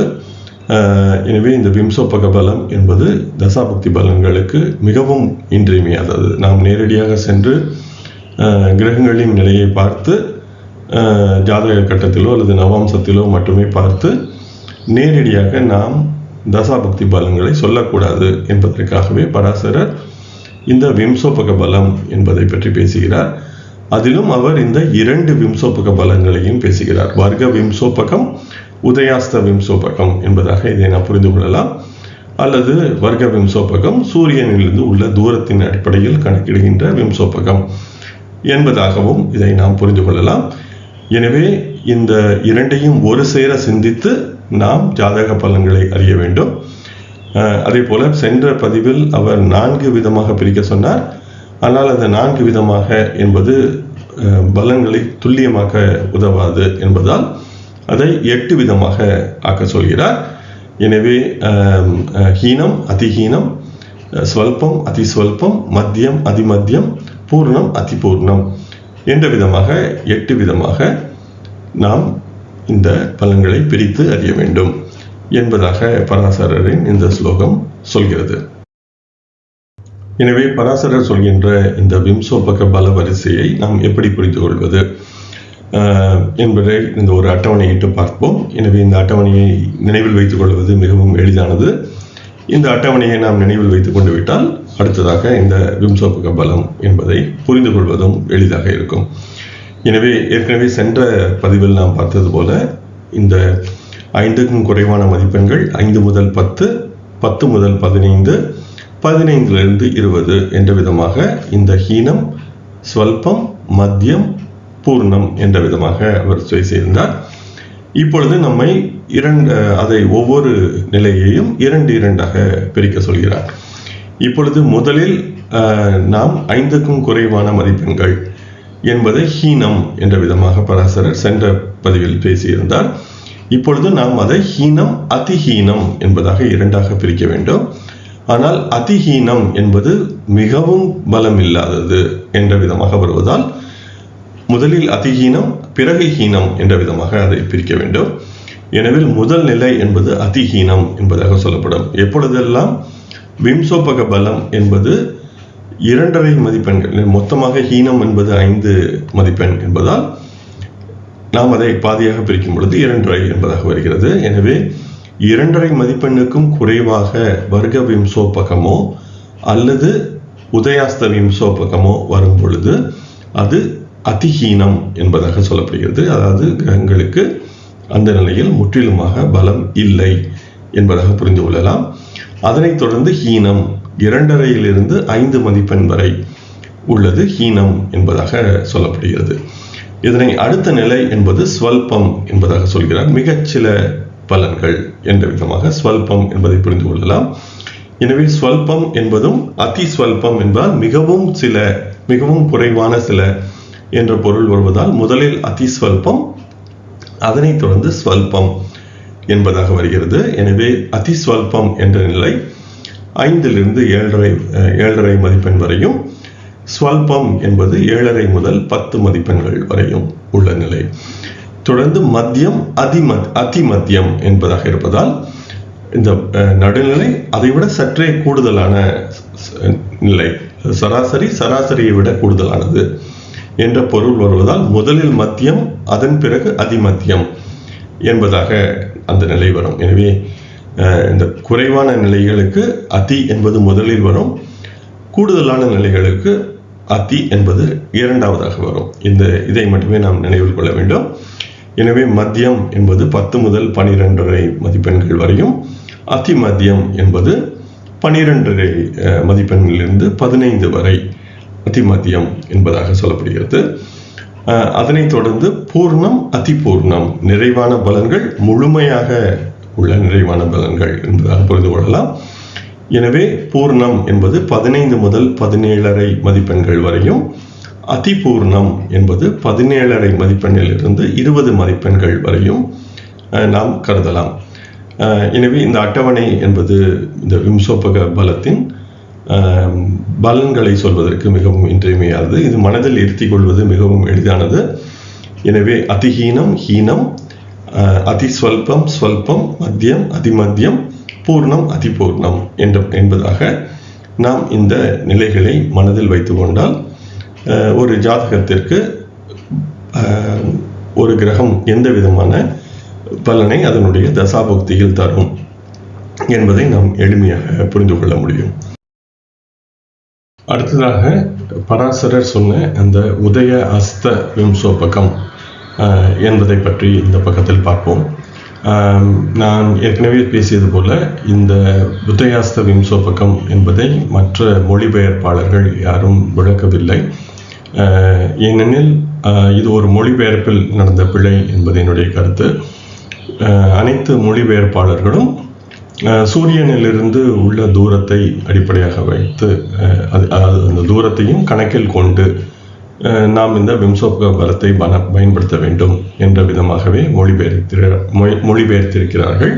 எனவே இந்த விம்சோபக பலம் என்பது தசாபக்தி பலன்களுக்கு மிகவும் இன்றியமையாதது. நாம் நேரடியாக சென்று கிரகங்களின் நிலையை பார்த்து ஜாதக கட்டத்திலோ அல்லது நவாம்சத்திலோ மட்டுமே பார்த்து நேரடியாக நாம் தசாபக்தி பலன்களை சொல்லக்கூடாது என்பதற்காகவே பராசரர் இந்த விம்சோபக பலம் என்பதை பற்றி பேசுகிறார். அதிலும் அவர் இந்த 2 விம்சோபக பலன்களையும் பேசுகிறார். வர்க்க விம்சோபகம், உதயாஸ்த விம்சோபகம் என்பதாக இதை நாம் புரிந்து கொள்ளலாம். அல்லது வர்க்க விம்சோபகம் சூரியனிலிருந்து உள்ள தூரத்தின் அடிப்படையில் கணக்கிடுகின்ற விம்சோபகம் என்பதாகவும் இதை நாம் புரிந்து கொள்ளலாம். எனவே இந்த 2ஐயும் ஒரு சேர சிந்தித்து நாம் ஜாதக பலன்களை அறிய வேண்டும். அதே போல சென்ற பதிவில் அவர் 4 விதமாக பிரிக்க சொன்னார். ஆனால் அந்த 4 விதமாக என்பது பலன்களை துல்லியமாக்க உதவாது என்பதால் அதை 8 விதமாக ஆக்க சொல்கிறார். எனவே ஹீனம், அதிஹீனம், ஸ்வல்பம், அதிஸ்வல்பம், மத்தியம், அதிமத்தியம், பூர்ணம், அதிபூர்ணம் என்ற விதமாக 8 விதமாக நாம் இந்த பலன்களை பிரித்து அறிய வேண்டும் என்பதாக பராசரரின் இந்த ஸ்லோகம் சொல்கிறது. எனவே பராசரர் சொல்கின்ற இந்த விம்சோபக பல வரிசையை நாம் எப்படி புரிந்து கொள்வது என்பதை இந்த ஒரு அட்டவணையிட்டு பார்ப்போம். எனவே இந்த அட்டவணையை நினைவில் வைத்துக் கொள்வது மிகவும் எளிதானது. இந்த அட்டவணையை நாம் நினைவில் வைத்துக் கொண்டு விட்டால் அடுத்ததாக இந்த விம்சோபக பலம் என்பதை புரிந்து கொள்வதும் எளிதாக இருக்கும். எனவே ஏற்கனவே சென்ற பதிவில் நாம் பார்த்தது போல இந்த 5க்கும் குறைவான மதிப்பெண்கள் 5 முதல் 10, 10 முதல் 15, 15லிருந்து 20 என்ற விதமாக இந்த ஹீனம், ஸ்வல்பம், மத்தியம், பூர்ணம் என்ற விதமாக அவர் செய்திருந்தார். இப்பொழுது நம்மை அதை ஒவ்வொரு நிலையையும் 2 பிரிக்க சொல்கிறார். இப்பொழுது முதலில் நாம் 5க்கும் குறைவான மதிப்பெண்கள் என்பதை ஹீனம் என்ற விதமாக பராசரர் சென்ற பதிவில் பேசியிருந்தார். இப்பொழுது நாம் அதை ஹீனம், அதிஹீனம் என்பதாக 2 பிரிக்க வேண்டும். ஆனால் அதிஹீனம் என்பது மிகவும் பலம் இல்லாதது என்ற விதமாக வருவதால் முதலில் அதிஹீனம், பிறகு ஹீனம் என்ற விதமாக அதை பிரிக்க வேண்டும். எனவே முதல் நிலை என்பது அதிஹீனம் என்பதாக சொல்லப்படும். எப்பொழுதெல்லாம் விம்சோபக பலம் என்பது 2.5 மதிப்பெண்கள், மொத்தமாக ஹீனம் என்பது 5 மதிப்பெண் என்பதால் நாம் அதை பாதியாக பிரிக்கும் பொழுது 2.5 என்பதாக வருகிறது. எனவே 2.5 மதிப்பெண்ணுக்கும் குறைவாக வர்க்க விம்சோபகமோ அல்லது உதயாஸ்த விம்சோபகமோ வரும் பொழுது அது அதிஹீனம் என்பதாக சொல்லப்படுகிறது. அதாவது கிரகங்களுக்கு அந்த நிலையில் முற்றிலுமாக பலம் இல்லை என்பதாக புரிந்து கொள்ளலாம். அதனைத் தொடர்ந்து ஹீனம் 2.5லிருந்து 5 மதிப்பெண் வரை உள்ளது ஹீனம் என்பதாக சொல்லப்படுகிறது. இதனை அடுத்த நிலை என்பது ஸ்வல்பம் என்பதாக சொல்கிறார். மிகச்சில பலன்கள் என்ற விதமாக ஸ்வல்பம் என்பதை புரிந்து கொள்ளலாம். எனவே ஸ்வல்பம் என்பதும் அதிஸ்வல்பம் என்பதால் மிகவும் குறைவான சில என்ற பொருள் வருவதால் முதலில் அதிஸ்வல்பம், அதனைத் தொடர்ந்து ஸ்வல்பம் என்பதாக வருகிறது. எனவே அதிஸ்வல்பம் என்ற நிலை 5லிருந்து 7.5 மதிப்பெண் வரையும், ஸ்வல்பம் என்பது 7.5 முதல் 10 மதிப்பெண்கள் வரையும் உள்ள நிலை. தொடர்ந்து மத்தியம், அதிமத்தியம் என்பதாக இருப்பதால் இந்த நடுநிலை அதைவிட சற்றே கூடுதலான நிலை, சராசரியை விட கூடுதலானது என்ற பொருள் வருவதால் முதலில் மத்தியம், அதன் பிறகு அதிமத்தியம் என்பதாக அந்த நிலை வரும். எனவே இந்த குறைவான நிலைகளுக்கு அதி என்பது முதலில் வரும், கூடுதலான நிலைகளுக்கு அதி என்பது 2வதாக வரும். இதை மட்டுமே நாம் நினைவில் கொள்ள வேண்டும். எனவே மத்தியம் என்பது 10 முதல் 12.5 மதிப்பெண்கள் வரையும், அதிமத்தியம் என்பது 12.5 மதிப்பெண்களிலிருந்து 15 வரை அதிமத்தியம் என்பதாக சொல்லப்படுகிறது. அதனைத் தொடர்ந்து பூர்ணம், அதிபூர்ணம், நிறைவான பலன்கள், முழுமையாக உள்ள நிறைவான பலன்கள் என்பதாக புரிந்து கொள்ளலாம். எனவே பூர்ணம் என்பது 15 முதல் 17.5 மதிப்பெண்கள் வரையும், அதிபூர்ணம் என்பது 17.5 மதிப்பெண்ணிலிருந்து 20 மதிப்பெண்கள் வரையும் நாம் கருதலாம். எனவே இந்த அட்டவணை என்பது இந்த விம்சோபக பலத்தின் பலன்களை சொல்வதற்கு மிகவும் இன்றியமையாதது. இது மனதில் இருத்திக் கொள்வது மிகவும் எளிதானது. எனவே அதிஹீனம், ஹீனம், அதிஸ்வல்பம், ஸ்வல்பம், மத்தியம், அதிமத்தியம், பூர்ணம், அதிபூர்ணம் என்பதாக நாம் இந்த நிலைகளை மனதில் வைத்து கொண்டால் ஒரு ஜாதகத்திற்கு ஒரு கிரகம் எந்த விதமான பலனை அதனுடைய தசாபுக்தியில் தரும் என்பதை நாம் எளிமையாக புரிந்து கொள்ள முடியும். அடுத்ததாக பராசரர் சொன்ன அந்த உதய அஸ்த விம்சோபகம் என்பதை பற்றி இந்த பக்கத்தில் பார்ப்போம். நான் ஏற்கனவே பேசியது போல இந்த உதயாஸ்த விம்சோபகம் என்பதை மற்ற மொழிபெயர்ப்பாளர்கள் யாரும் விளக்கவில்லை. ஏனெனில் இது ஒரு மொழிபெயர்ப்பில் நடந்த பிழை என்பது என்னுடைய கருத்து. அனைத்து மொழிபெயர்ப்பாளர்களும் சூரியனிலிருந்து உள்ள தூரத்தை அடிப்படையாக வைத்து அந்த தூரத்தையும் கணக்கில் கொண்டு நாம் இந்த விம்சோபக பலத்தை பயன்படுத்த வேண்டும் என்ற விதமாகவே மொழிபெயர்த்திருக்கிறார்கள்.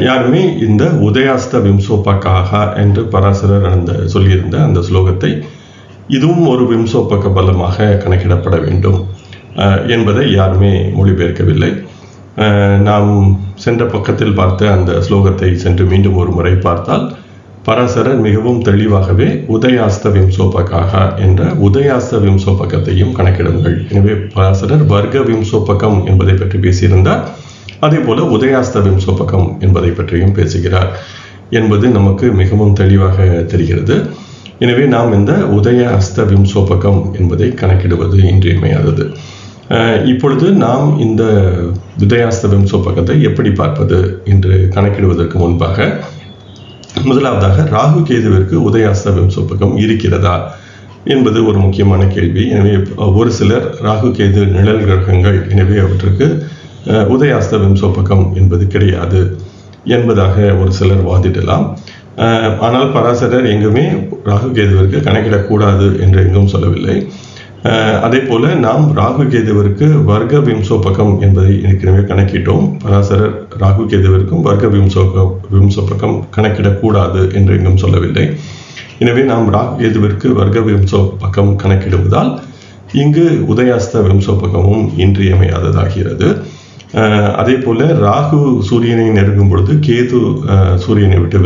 யாருமே இந்த உதயாஸ்த விம்சோபகாக என்று பராசரர் சொல்லியிருந்த அந்த ஸ்லோகத்தை இதுவும் ஒரு விம்சோபக பலமாக கணக்கிடப்பட வேண்டும் என்பதை யாருமே மொழிபெயர்க்கவில்லை. நாம் சென்ற பக்கத்தில் பார்த்த அந்த ஸ்லோகத்தை சென்று மீண்டும் ஒரு முறை பார்த்தால் பராசரர் மிகவும் தெளிவாகவே உதயாஸ்த விம்சோபகாக என்ற உதயாஸ்த விம்சோபகத்தையும் கணக்கிடுங்கள். எனவே பராசரர் வர்க்க விம்சோபகம் என்பதை பற்றி பேசியிருந்தார். அதே போல உதயாஸ்த விம்சோபகம் என்பதை பற்றியும் பேசுகிறார் என்பது நமக்கு மிகவும் தெளிவாக தெரிகிறது. எனவே நாம் இந்த உதய அஸ்த விம்சோபகம் என்பதை கணக்கிடுவது இன்றியமையாதது. இப்பொழுது நாம் இந்த உதயாஸ்த விம்சோபகத்தை எப்படி பார்ப்பது என்று கணக்கிடுவதற்கு முன்பாக முதலாவதாக ராகு கேதுவிற்கு உதயாஸ்த விம்சோபகம் இருக்கிறதா என்பது ஒரு முக்கியமான கேள்வி. எனவே ஒரு சிலர் ராகு கேது நிழல் கிரகங்கள், எனவே அவற்றுக்கு உதயாஸ்த விம்சோபகம் என்பது கிடையாது என்பதாக ஒரு சிலர் வாதிடலாம். ஆனால் பராசரர் எங்குமே ராகு கேதுவிற்கு கணக்கிடக்கூடாது என்று எங்கும் சொல்லவில்லை. அதே போல நாம் ராகு கேதுவிற்கு வர்க்க விம்சோபகம் என்பதை ஏற்கனவே கணக்கிட்டோம். பராசரர் ராகு கேதுவிற்கும் வர்க்க விம்சோபகம் கணக்கிடக்கூடாது என்று எங்கும் சொல்லவில்லை. எனவே நாம் ராகு கேதுவிற்கு வர்க்க விம்சோபகம் கணக்கிடுவதால் இங்கு உதயாஸ்த விம்சோபகமும் இன்றியமையாததாகிறது. அதே போல ராகு சூரியனை நெருங்கும் பொழுது கேது சூரியனை விட்டு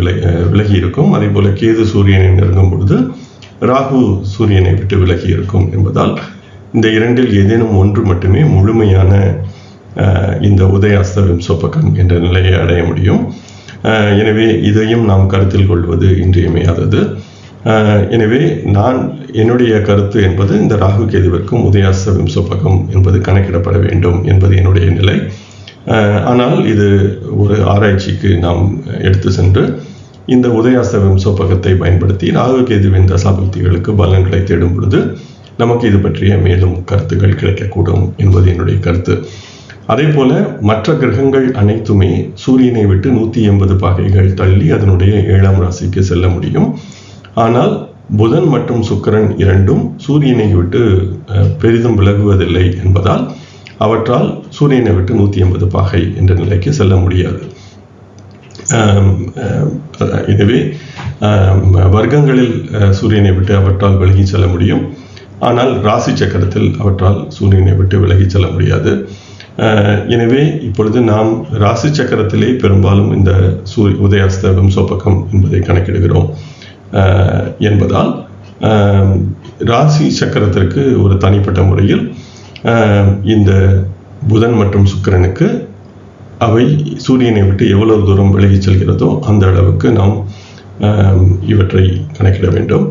விலகி இருக்கும். அதே போல கேது சூரியனை நெருங்கும் பொழுது ராகு சூரியனை விட்டு விலகி இருக்கும் என்பதால் இந்த இரண்டில் ஏதேனும் ஒன்று மட்டுமே முழுமையான இந்த உதயாஸ்த விம்சோபகம் என்ற நிலையை அடைய முடியும். எனவே இதையும் நாம் கருத்தில் கொள்வது இன்றியமையாதது. எனவே என்னுடைய கருத்து என்பது இந்த ராகு கேதுவிற்கும் உதயாஸ்த விம்சோபகம் என்பது கணக்கிடப்பட வேண்டும் என்பது என்னுடைய நிலை. ஆனால் இது ஒரு ஆராய்ச்சிக்கு நாம் எடுத்து சென்று இந்த உதயாஸ்த விம்சோபகத்தை பயன்படுத்தி ராகு கேதுவின் தசாபக்திகளுக்கு பலன்களை தேடும் பொழுது நமக்கு இது பற்றிய மேலும் கருத்துக்கள் கிடைக்கக்கூடும் என்பது என்னுடைய கருத்து. அதே போல மற்ற கிரகங்கள் அனைத்துமே சூரியனை விட்டு 180 பாகைகள் தள்ளி அதனுடைய 7ஆம் ராசிக்கு செல்ல முடியும். ஆனால் புதன் மற்றும் சுக்கிரன் இரண்டும் சூரியனை விட்டு பெரிதும் விலகுவதில்லை என்பதால் அவற்றால் சூரியனை விட்டு 180 பாகை என்ற நிலைக்கு செல்ல முடியாது. எனவே வர்க்கங்களில் சூரியனை விட்டு அவற்றால் விலகி செல்ல முடியும். ஆனால் ராசி சக்கரத்தில் அவற்றால் சூரியனை விட்டு விலகி செல்ல முடியாது. எனவே இப்பொழுது நாம் ராசி சக்கரத்திலே பெரும்பாலும் இந்த உதயாஸ்த விம்சோபகம் என்பதை கணக்கிடுகிறோம் என்பதால் ராசி சக்கரத்திற்கு ஒரு தனிப்பட்ட முறையில் இந்த புதன் மற்றும் சுக்கிரனுக்கு அவை சூரியனை விட்டு எவ்வளவு தூரம் விலகி செல்கிறதோ அந்த அளவுக்கு நாம் இவற்றை கணக்கிட வேண்டும்.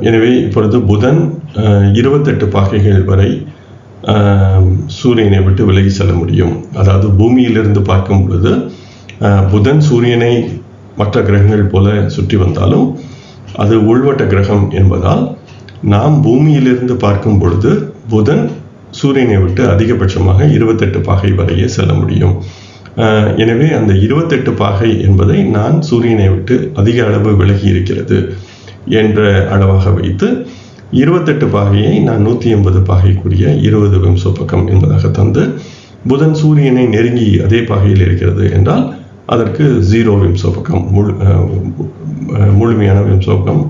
எனவே இப்பொழுது புதன் 28 பாகைகள் வரை சூரியனை விட்டு விலகி செல்ல முடியும். அதாவது பூமியிலிருந்து பார்க்கும் பொழுது புதன் சூரியனை மற்ற கிரகங்கள் போல சுற்றி வந்தாலும் அது உள்வட்ட கிரகம் என்பதால் நாம் பூமியிலிருந்து பார்க்கும் பொழுது புதன் சூரியனை விட்டு அதிகபட்சமாக 28 பாகை வரையே செல்ல முடியும். எனவே அந்த 28 பாகை என்பதை நான் சூரியனை விட்டு அதிக அளவு விலகி இருக்கிறது என்ற அளவாக வைத்து 28 பாகையை நான் 180 பாகைக்குரிய 20 விம்சோபகம் என்பதாக தந்து புதன் சூரியனை நெருங்கி அதே பாகையில் இருக்கிறது என்றால் அதற்கு 0 விம்சோபகம், முழுமையான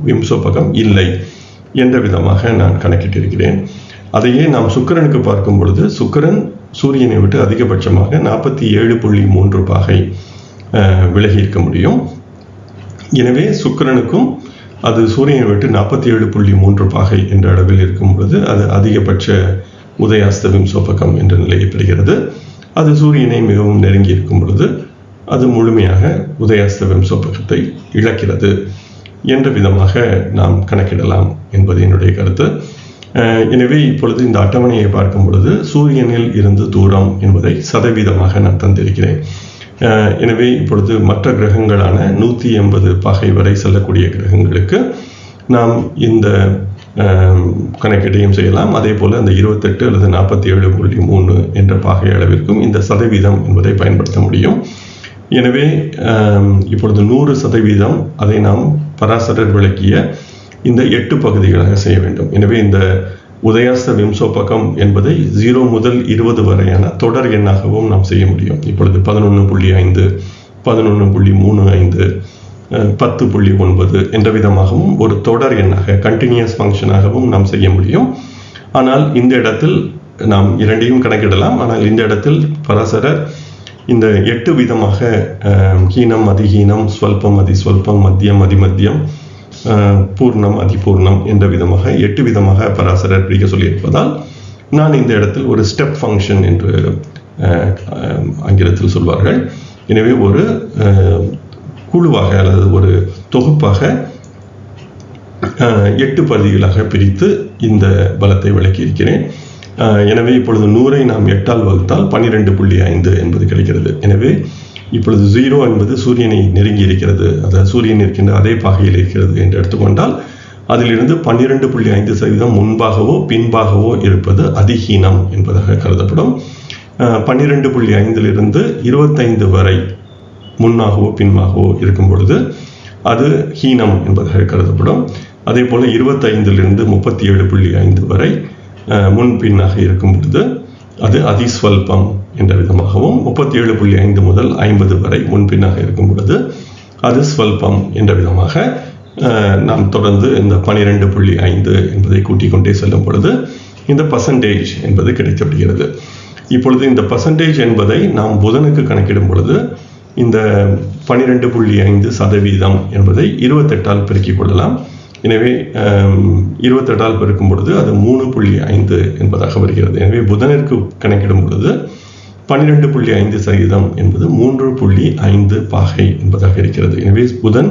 விம்சோபகம் இல்லை என்ற விதமாக நான் கணக்கிட்டிருக்கிறேன். அதையே நாம் சுக்கிரனுக்கு பார்க்கும் பொழுது சுக்கிரன் சூரியனை விட்டு அதிகபட்சமாக 47.3 பாகை விலகி இருக்க முடியும். எனவே சுக்கிரனுக்கும் அது சூரியனை விட்டு 47.3 பாகை என்ற அளவில் இருக்கும் பொழுது அது அதிகபட்ச உதயாஸ்த விம்சோபகம் என்ற நிலையை பெறுகிறது. அது சூரியனை மிகவும் நெருங்கி இருக்கும் பொழுது அது முழுமையாக உதயாஸ்த விம்சோபகத்தை இழக்கிறது என்ற விதமாக நாம் கணக்கிடலாம் என்பது என்னுடைய கருத்து. எனவே இப்பொழுது இந்த அட்டவணையை பார்க்கும் பொழுது சூரியனில் இருந்து தூரம் என்பதை சதவீதமாக நான் தந்திருக்கிறேன். எனவே இப்பொழுது மற்ற கிரகங்களான 180 பாகை வரை செல்லக்கூடிய கிரகங்களுக்கு நாம் இந்த கணக்கீட்டையும் செய்யலாம். அதே போல அந்த 28 அல்லது 47.3 என்ற பாகை அளவிற்கும் இந்த சதவீதம் என்பதை பயன்படுத்த முடியும். எனவே இப்பொழுது 100% அதை நாம் பராசரர் விளக்கிய இந்த 8 பகுதிகளாக செய்ய வேண்டும். எனவே இந்த உதயாஸ்த விம்சோபகம் என்பதை 0 முதல் 20 வரையான தொடர் எண்ணாகவும் நாம் செய்ய முடியும். இப்பொழுது 11.5, 11.35, 10.9 என்ற விதமாகவும் ஒரு தொடர் எண்ணாக கண்டினியூஸ் ஃபங்க்ஷனாகவும் நாம் செய்ய முடியும். ஆனால் இந்த இடத்தில் நாம் இரண்டையும் கணக்கிடலாம். ஆனால் இந்த இடத்தில் பராசரர் இந்த 8 விதமாக ஹீனம், அதிஹீனம், ஸ்வல்பம், அதிஸ்வல்பம், மத்தியம், அதிமத்தியம், பூர்ணம், அதிபூர்ணம் என்ற விதமாக 8 விதமாக பராசரர் பிரிக்க சொல்லியிருப்பதால் நான் இந்த இடத்தில் ஒரு ஸ்டெப் ஃபங்க்ஷன் என்று ஆங்கிலத்தில் சொல்வார்கள். எனவே ஒரு குழுவாக அல்லது ஒரு தொகுப்பாக 8 பகுதிகளாக பிரித்து இந்த பலத்தை விளக்கி இருக்கிறேன். எனவே இப்பொழுது 100ஐ நாம் 8ஆல் வகுத்தால் 12.5 என்பது கிடைக்கிறது. எனவே இப்பொழுது 0 என்பது சூரியனை நெருங்கி இருக்கிறது, அதாவது சூரியன் இருக்கின்ற அதே பாகையில் இருக்கிறது என்று எடுத்துக்கொண்டால் அதிலிருந்து 12.5% முன்பாகவோ பின்பாகவோ இருப்பது அதிஹீனம் என்பதாக கருதப்படும். 12.5 25 வரை முன்னாகவோ பின்பாகவோ இருக்கும் பொழுது அது ஹீனம் என்பதாக கருதப்படும். அதே போல 25 37.5 வரை முன்பின்னாக இருக்கும் பொழுது அது அதிஸ்வல்பம் என்ற விதமாகவும், 37.5 முதல் 50 வரை முன்பின்னாக இருக்கும் பொழுது அது ஸ்வல்பம் என்ற விதமாக நாம் தொடர்ந்து இந்த 12.5 என்பதை கூட்டிக் கொண்டே செல்லும் பொழுது இந்த பர்சன்டேஜ் என்பது கிடைக்கப்படுகிறது. இப்பொழுது இந்த பர்சன்டேஜ் என்பதை நாம் புதனுக்கு கணக்கிடும் பொழுது இந்த 12.5% என்பதை 28ஆல் பெருக்கிக் கொள்ளலாம். எனவே 28ஆல் பெருக்கும் பொழுது அது 3.5 என்பதாக வருகிறது. எனவே புதனிற்கு கணக்கிடும் பொழுது 12.5% என்பது 3.5 பாகை என்பதாக இருக்கிறது. எனவே புதன்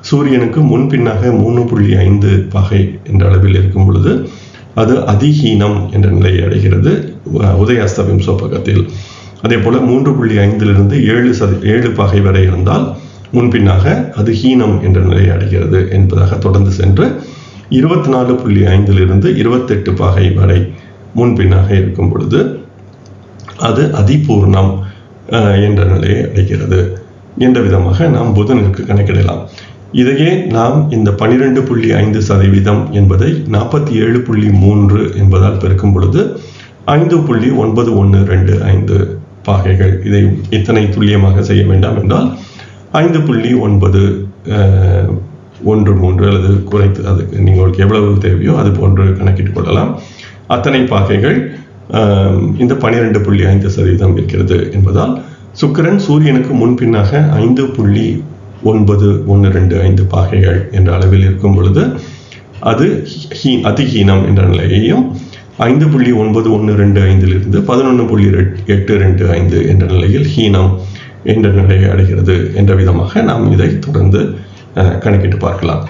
சூரியனுக்கு முன்பின்னாக 3.5 பாகை என்ற அளவில் இருக்கும் பொழுது அது அதிஹீனம் என்ற நிலையை அடைகிறது உதயாஸ்த விம்சோபகத்தில். அதே போல 3.5 7 பாகை வரை இருந்தால் முன்பின்னாக அது ஹீனம் என்ற நிலையை அடைகிறது என்பதாக தொடர்ந்து சென்று 24.5 28 பாகை வரை முன்பின்னாக இருக்கும் பொழுது அது அதிபூர்ணம் என்ற நிலையை அடைகிறது என்ற விதமாக நாம் புதனிற்கு கணக்கிடலாம். இதையே நாம் இந்த 12.5% என்பதை 47.3 என்பதால் பெருக்கும் பொழுது 5.9125 பாகைகள். இதை இத்தனை துல்லியமாக செய்ய வேண்டாம் என்றால் 5.913 அல்லது குறைத்து அதுக்கு உங்களுக்கு எவ்வளவு தேவையோ அது போன்று கணக்கிட்டுக் கொள்ளலாம். அத்தனை பாகைகள் இந்த 12.5% இருக்கிறது என்பதால் சுக்கிரன் சூரியனுக்கு முன்பின்னாக 5.9125 பாகைகள் என்ற அளவில் இருக்கும் பொழுது அது அதிஹீனம் என்ற நிலையையும் 5.9125 11.825 என்ற நிலையில் ஹீனம் என்ற நிலையை அடைகிறது என்ற விதமாக நாம் இதை தொடர்ந்து கணக்கிட்டு பார்க்கலாம்.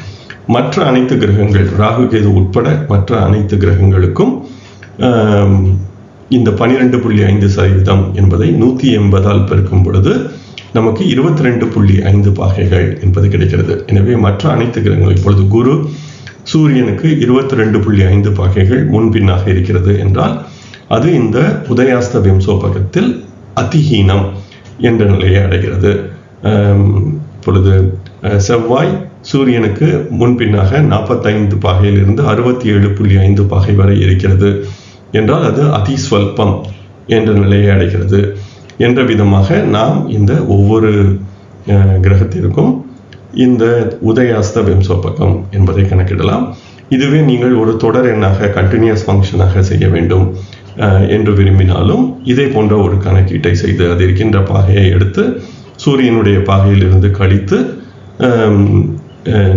மற்ற அனைத்து கிரகங்கள் ராகு கேது உட்பட மற்ற அனைத்து கிரகங்களுக்கும் இந்த 12.5% என்பதை 180ஆல் பெருக்கும் பொழுது நமக்கு 22.5 பாகைகள் என்பது கிடைக்கிறது. எனவே மற்ற அனைத்து கிரகங்கள் இப்பொழுது குரு சூரியனுக்கு 22.5 பாகைகள் முன்பின்னாக இருக்கிறது என்றால் அது இந்த உதயாஸ்த விம்சோபகத்தில் அதிஹீனம் என்ற நிலையை அடைகிறது. இப்பொழுது செவ்வாய் சூரியனுக்கு முன்பின்னாக 45 பாகையிலிருந்து 67.5 பாகை வரை இருக்கிறது என்றால் அது அதிஸ்வல்பம் என்ற நிலையை அடைகிறது என்ற விதமாக நாம் இந்த ஒவ்வொரு கிரகத்திற்கும் இந்த உதயாஸ்த விம்சோபகம் என்பதை கணக்கிடலாம். இதுவே நீங்கள் ஒரு தொடர் எண்ணாக கண்டினியூஸ் ஃபங்க்ஷனாக செய்ய வேண்டும் என்று விரும்பினாலும் இதே போன்ற ஒரு கணக்கீட்டை செய்து அது இருக்கின்ற பாகையை எடுத்து சூரியனுடைய பாகையில் இருந்து கழித்து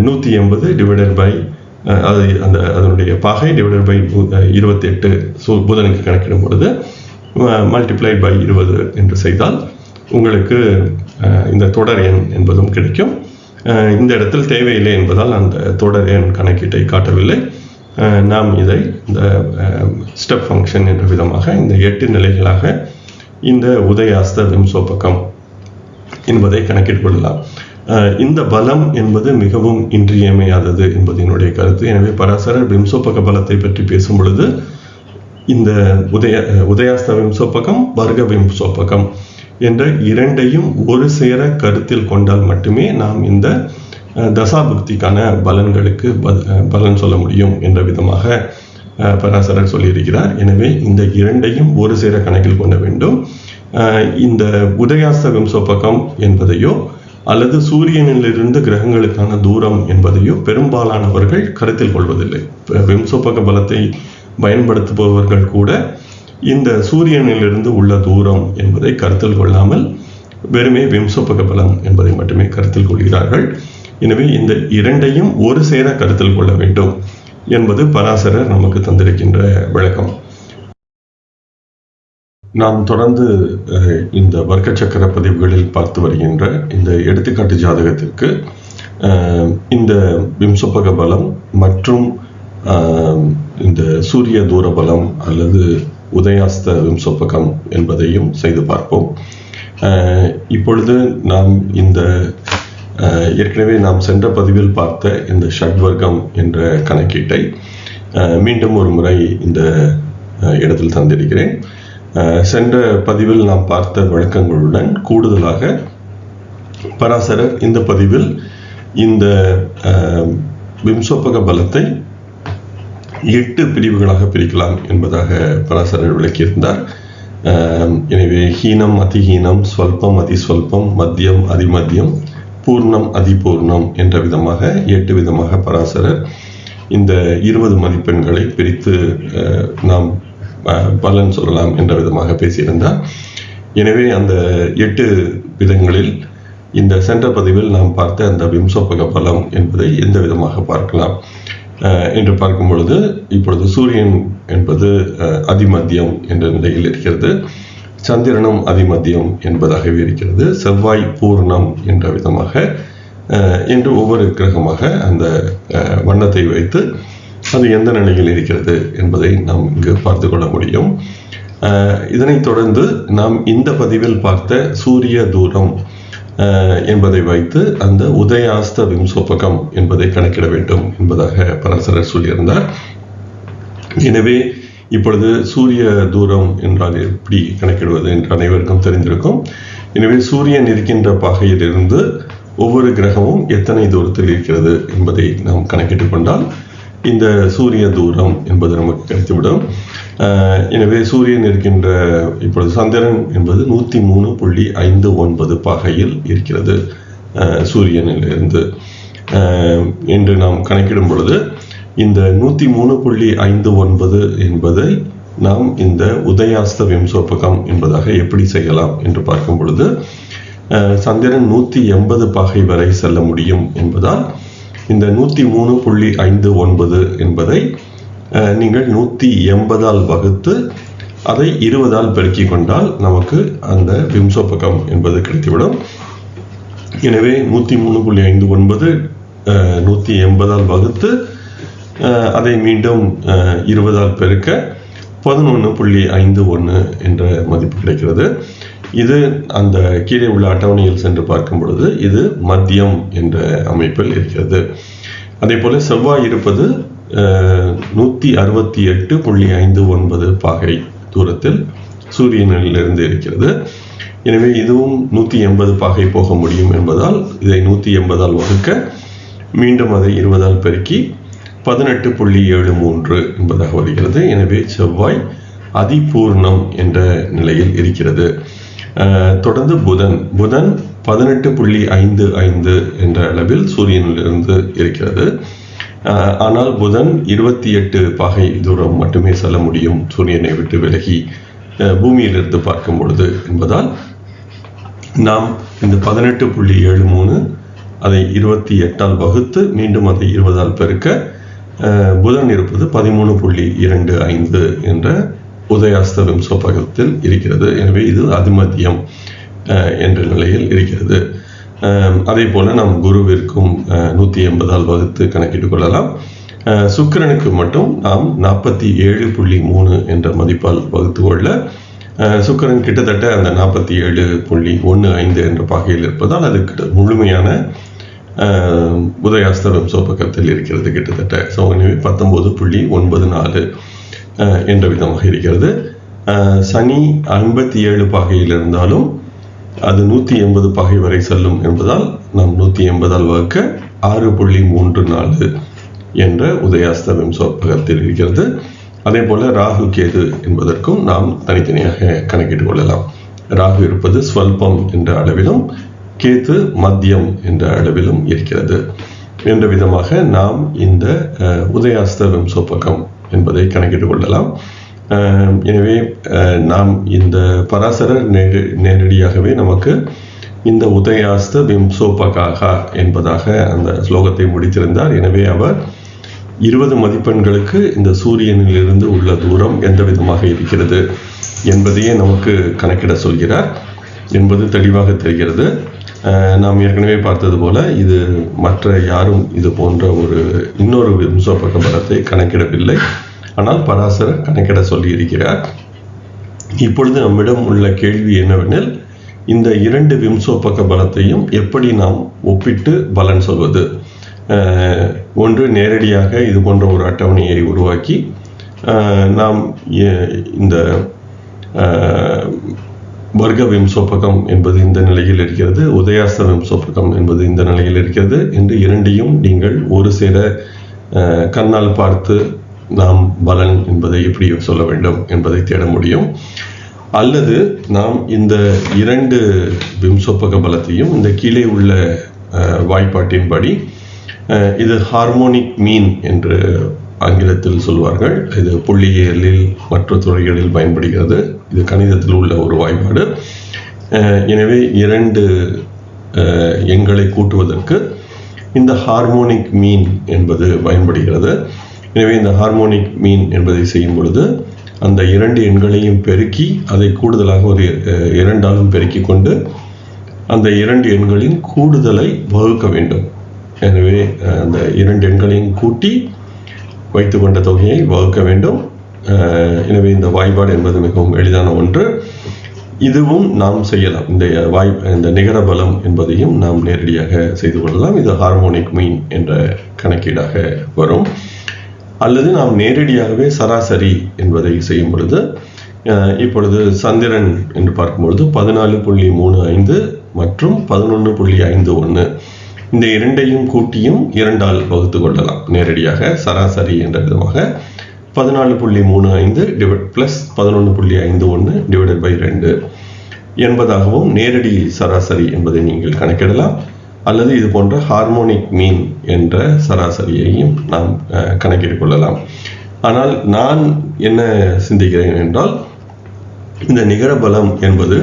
180 டிவைடட் பை அதனுடைய பாகை டிவைடட் பை 28 புதனுக்கு கணக்கிடும் பொழுது மல்டிப்ளைட் பை 20 என்று செய்தால் உங்களுக்கு இந்த தொடர் எண் என்பதும் கிடைக்கும். இந்த இடத்தில் தேவையில்லை என்பதால் அந்த தொடர் எண் கணக்கீட்டை காட்டவில்லை. நாம் இதை இந்த ஸ்டெப் ஃபங்க்ஷன் என்ற விதமாக இந்த 8 நிலைகளாக இந்த உதயாஸ்த விம்சோபகம் என்பதை கணக்கிட்டுக் கொள்ளலாம். இந்த பலம் என்பது மிகவும் இன்றியமையாதது என்பது என்னுடைய கருத்து. எனவே பராசரர் விம்சோபக பலத்தை பற்றி பேசும் பொழுது இந்த உதயாஸ்த விம்சோபகம் வர்க்க விம்சோபகம் என்ற இரண்டையும் ஒரு சேர கருத்தில் கொண்டால் மட்டுமே நாம் இந்த தசாபுக்திக்கான பலன்களுக்கு பலன் சொல்ல முடியும் என்ற விதமாக பராசரர் சொல்லியிருக்கிறார். எனவே இந்த இரண்டையும் ஒரு சேர கணக்கில் கொள்ள வேண்டும். இந்த உதயாஸ்த விம்சோபகம் என்பதையோ அல்லது சூரியனிலிருந்து கிரகங்களுக்கான தூரம் என்பதையோ பெரும்பாலானவர்கள் கருத்தில் கொள்வதில்லை. விம்சோபக பலத்தை பயன்படுத்துபவர்கள் கூட இந்த சூரியனிலிருந்து உள்ள தூரம் என்பதை கருத்தில் கொள்ளாமல் வெறுமே விம்சோபக பலம் என்பதை மட்டுமே கருத்தில் கொள்கிறார்கள். எனவே இந்த இரண்டையும் ஒரு சேர கருத்தில் கொள்ள வேண்டும் என்பது பராசரர் நமக்கு தந்திருக்கின்ற விளக்கம். நாம் தொடர்ந்து இந்த வர்க்க சக்கர பதிவுகளில் பார்த்து வருகின்ற இந்த எடுத்துக்காட்டு ஜாதகத்திற்கு இந்த விம்சோபக பலம் மற்றும் இந்த சூரிய தூர பலம் அல்லது உதயாஸ்த விம்சோபகம் என்பதையும் செய்து பார்ப்போம். இப்பொழுது நாம் இந்த ஏற்கனவே நாம் சென்ற பதிவில் பார்த்த இந்த ஷட்வர்க்கம் என்ற கணக்கீட்டை மீண்டும் ஒரு முறை இந்த இடத்தில் தந்திருக்கிறேன். சென்ற பதிவில் நாம் பார்த்த விளக்கங்களுடன் கூடுதலாக பராசரர் இந்த பதிவில் இந்த விம்சோபக பலத்தை 8 பிரிவுகளாக பிரிக்கலாம் என்பதாக பராசரர் விளக்கியிருந்தார். எனவே ஹீனம் அதிஹீனம், ஸ்வல்பம் அதிஸ்வல்பம், மத்தியம் அதிமத்தியம், பூர்ணம் அதிபூர்ணம் என்ற விதமாக 8 விதமாக பராசரர் இந்த 20 மதிப்பெண்களை பிரித்து நாம் பலன் சொல்லலாம் என்ற விதமாக பேசியிருந்தார். எனவே அந்த 8 விதங்களில் இந்த சென்ற பதிவில் நாம் பார்த்த அந்த விம்சோபக பலம் என்பதை எந்த விதமாக பார்க்கலாம் என்று பார்க்கும் பொழுது இப்பொழுது சூரியன் என்பது அதிமத்தியம் என்ற நிலையில் இருக்கிறது, சந்திரனும் அதிமத்தியம் என்பதாகவே இருக்கிறது, செவ்வாய் பூர்ணம் என்ற விதமாக என்று ஒவ்வொரு கிரகமாக அந்த வண்ணத்தை வைத்து அது எந்த நிலையில் இருக்கிறது என்பதை நாம் இங்கு பார்த்து கொள்ள முடியும். இதனைத் தொடர்ந்து நாம் இந்த பதிவில் பார்த்த சூரிய தூரம் என்பதை வைத்து அந்த உதயாஸ்த விம்சோபகம் என்பதை கணக்கிட வேண்டும் என்பதாக பராசரர் சொல்லியிருந்தார். எனவே இப்பொழுது சூரிய தூரம் என்றால் எப்படி கணக்கிடுவது என்று அனைவருக்கும் தெரிந்திருக்கும். எனவே சூரியன் இருக்கின்ற பாகையிலிருந்து ஒவ்வொரு கிரகமும் எத்தனை தூரத்தில் இருக்கிறது என்பதை நாம் கணக்கிட்டுக் கொண்டால் இந்த சூரிய தூரம் என்பது நமக்கு கிடைத்துவிடும். எனவே சூரியன் இருக்கின்ற இப்பொழுது சந்திரன் என்பது 103.59 பாகையில் இருக்கிறது சூரியனிலிருந்து என்று நாம் கணக்கிடும் பொழுது இந்த 103.59 என்பதை நாம் இந்த உதயாஸ்த விம்சோபகம் என்பதாக எப்படி செய்யலாம் என்று பார்க்கும் பொழுது சந்திரன் 180 பாகை வரை செல்ல முடியும் என்பதால் இந்த 103.59 என்பதை நீங்கள் 180ஆல் வகுத்து அதை 20ஆல் பெருக்கிக் கொண்டால் நமக்கு அந்த விம்சோபகம் என்பது கிடைத்துவிடும். எனவே 103.59 180ஆல் வகுத்து அதை மீண்டும் 20ஆல் பெருக்க 11.51 என்ற மதிப்பு கிடைக்கிறது. இது அந்த கீழே உள்ள அட்டவணையில் சென்று பார்க்கும் பொழுது இது மத்தியம் என்ற அமைப்பில் இருக்கிறது. அதே போல செவ்வாய் இருப்பது 168.59 பாகை தூரத்தில் சூரியனிலிருந்து இருக்கிறது. எனவே இதுவும் 180 பாகை போக முடியும் என்பதால் இதை 180ஆல் வகுக்க மீண்டும் அதை 20ஆல் பெருக்கி 18.73 என்பதாக வருகிறது. எனவே செவ்வாய் அதிபூர்ணம் என்ற நிலையில் இருக்கிறது. தொடர்ந்து புதன் 18.55 என்ற அளவில் சூரியனிலிருந்து இருக்கிறது. ஆனால் புதன் 28 பாகை தூரம் மட்டுமே செல்ல முடியும் சூரியனை விட்டு விலகி பூமியிலிருந்து பார்க்கும் பொழுது என்பதால் நாம் இந்த 18.73 அதை 28ஆல் வகுத்து மீண்டும் அதை 20ஆல் பெருக்க புதன் இருப்பது 13.25 என்ற உதயாஸ்த விம்சோபகத்தில் இருக்கிறது. எனவே இது அதிமதியம் என்ற நிலையில் இருக்கிறது. அதே போல நாம் குருவிற்கும் 180ஆல் வகுத்து கணக்கிட்டுக் கொள்ளலாம். சுக்கிரனுக்கு மட்டும் நாம் 47.3 என்ற மதிப்பால் வகுத்து கொள்ள சுக்கிரன் கிட்டத்தட்ட அந்த 47.15 என்ற பாகையில் இருப்பதால் அது முழுமையான உதயாஸ்த விம்சோபகத்தில் இருக்கிறது கிட்டத்தட்ட. எனவே 19.94 என்ற விதமாக இருக்கிறது. சனி 57 பாகையில் இருந்தாலும் அது 180 பாகை வரை செல்லும் என்பதால் நாம் 180ஆல் வகுக்க 6.34 என்ற உதயாஸ்த விம்சோபகத்தில் இருக்கிறது. அதே போல ராகு கேது என்பதற்கும் நாம் தனித்தனியாக கணக்கிட்டுக் கொள்ளலாம். ராகு இருப்பது ஸ்வல்பம் என்ற அளவிலும் கேது மத்தியம் என்ற அளவிலும் இருக்கிறது என்ற விதமாக நாம் இந்த உதயாஸ்த விம்சோபகம் என்பதை கணக்கிட்டுக் கொள்ளலாம். எனவே நாம் இந்த பராசரர் நேரடியாகவே நமக்கு இந்த உதயாஸ்த விம்சோபகா என்பதாக அந்த ஸ்லோகத்தை முடித்திருந்தார். எனவே அவர் 20 மதிப்பெண்களுக்கு இந்த சூரியனில் இருந்து உள்ள தூரம் எந்த விதமாக இருக்கிறது என்பதையே நமக்கு கணக்கிட சொல்கிறார் என்பது தெளிவாக தெரிகிறது. நாம் ஏற்கனவே பார்த்தது போல இது மற்ற யாரும் இது போன்ற இன்னொரு விம்சோபக பலத்தை கணக்கிடவில்லை. ஆனால் பராசரர் கணக்கிட சொல்லி இருக்கிறார். இப்பொழுது நம்மிடம் உள்ள கேள்வி என்னவெனில், இந்த 2 விம்சோபக பலத்தையும் எப்படி நாம் ஒப்பிட்டு பலன் சொல்வது? ஒன்று, நேரடியாக இது போன்ற ஒரு அட்டவணையை உருவாக்கி நாம் இந்த வர்க்க விம்சோபகம் என்பது இந்த நிலையில் இருக்கிறது, உதயாஸ்த விம்சோபகம் என்பது இந்த நிலையில் இருக்கிறது என்று இரண்டையும் நீங்கள் ஒரு சேர கண்ணால் பார்த்து நாம் பலன் என்பதை எப்படி சொல்ல வேண்டும் என்பதை தேட முடியும். அல்லது நாம் இந்த 2 விம்சோபக பலத்தையும் இந்த கீழே உள்ள வாய்ப்பாட்டின்படி இது ஹார்மோனிக் மீன் என்று ஆங்கிலத்தில் சொல்வார்கள். இது புள்ளியியலில் மற்ற துறைகளில் பயன்படுகிறது. இது கணிதத்தில் உள்ள ஒரு வாய்ப்பாடு. எனவே 2 எண்களை கூட்டுவதற்கு இந்த ஹார்மோனிக் மீன் என்பது பயன்படுகிறது. எனவே இந்த ஹார்மோனிக் மீன் என்பதை செய்யும் பொழுது அந்த 2 எண்களையும் பெருக்கி அதை கூடுதலாக ஒரு 2ஆலும் பெருக்கி கொண்டு அந்த 2 எண்களின் கூடுதலை வகுக்க வேண்டும். எனவே அந்த 2 எண்களையும் கூட்டி வைத்துக்கொண்ட தொகையை வகுக்க வேண்டும். எனவே இந்த வாய்ப்பாடு என்பது மிகவும் எளிதான ஒன்று. இதுவும் நாம் செய்யலாம். இந்த நிகர பலம் என்பதையும் நாம் நேரடியாக செய்து கொள்ளலாம். இது ஹார்மோனிக் மீன் என்ற கணக்கீடாக வரும். அல்லது நாம் நேரடியாகவே சராசரி என்பதை செய்யும் பொழுது, இப்பொழுது சந்திரன் என்று பார்க்கும்பொழுது 14.35 மற்றும் 11.51 இந்த 2ஐயும் கூட்டியும் 2ஆல் வகுத்து கொள்ளலாம். நேரடியாக சராசரி என்ற விதமாக 14.35 பிளஸ் 11.51 டிவைடட் பை 2 என்பதாகவும் நேரடி சராசரி என்பதை நீங்கள் கணக்கிடலாம். அல்லது இது போன்ற ஹார்மோனிக் மீன் என்ற சராசரியையும் நாம் கணக்கிட்டுக் கொள்ளலாம். ஆனால் நான் என்ன சிந்திக்கிறேன் என்றால், இந்த நிகர பலம் என்பது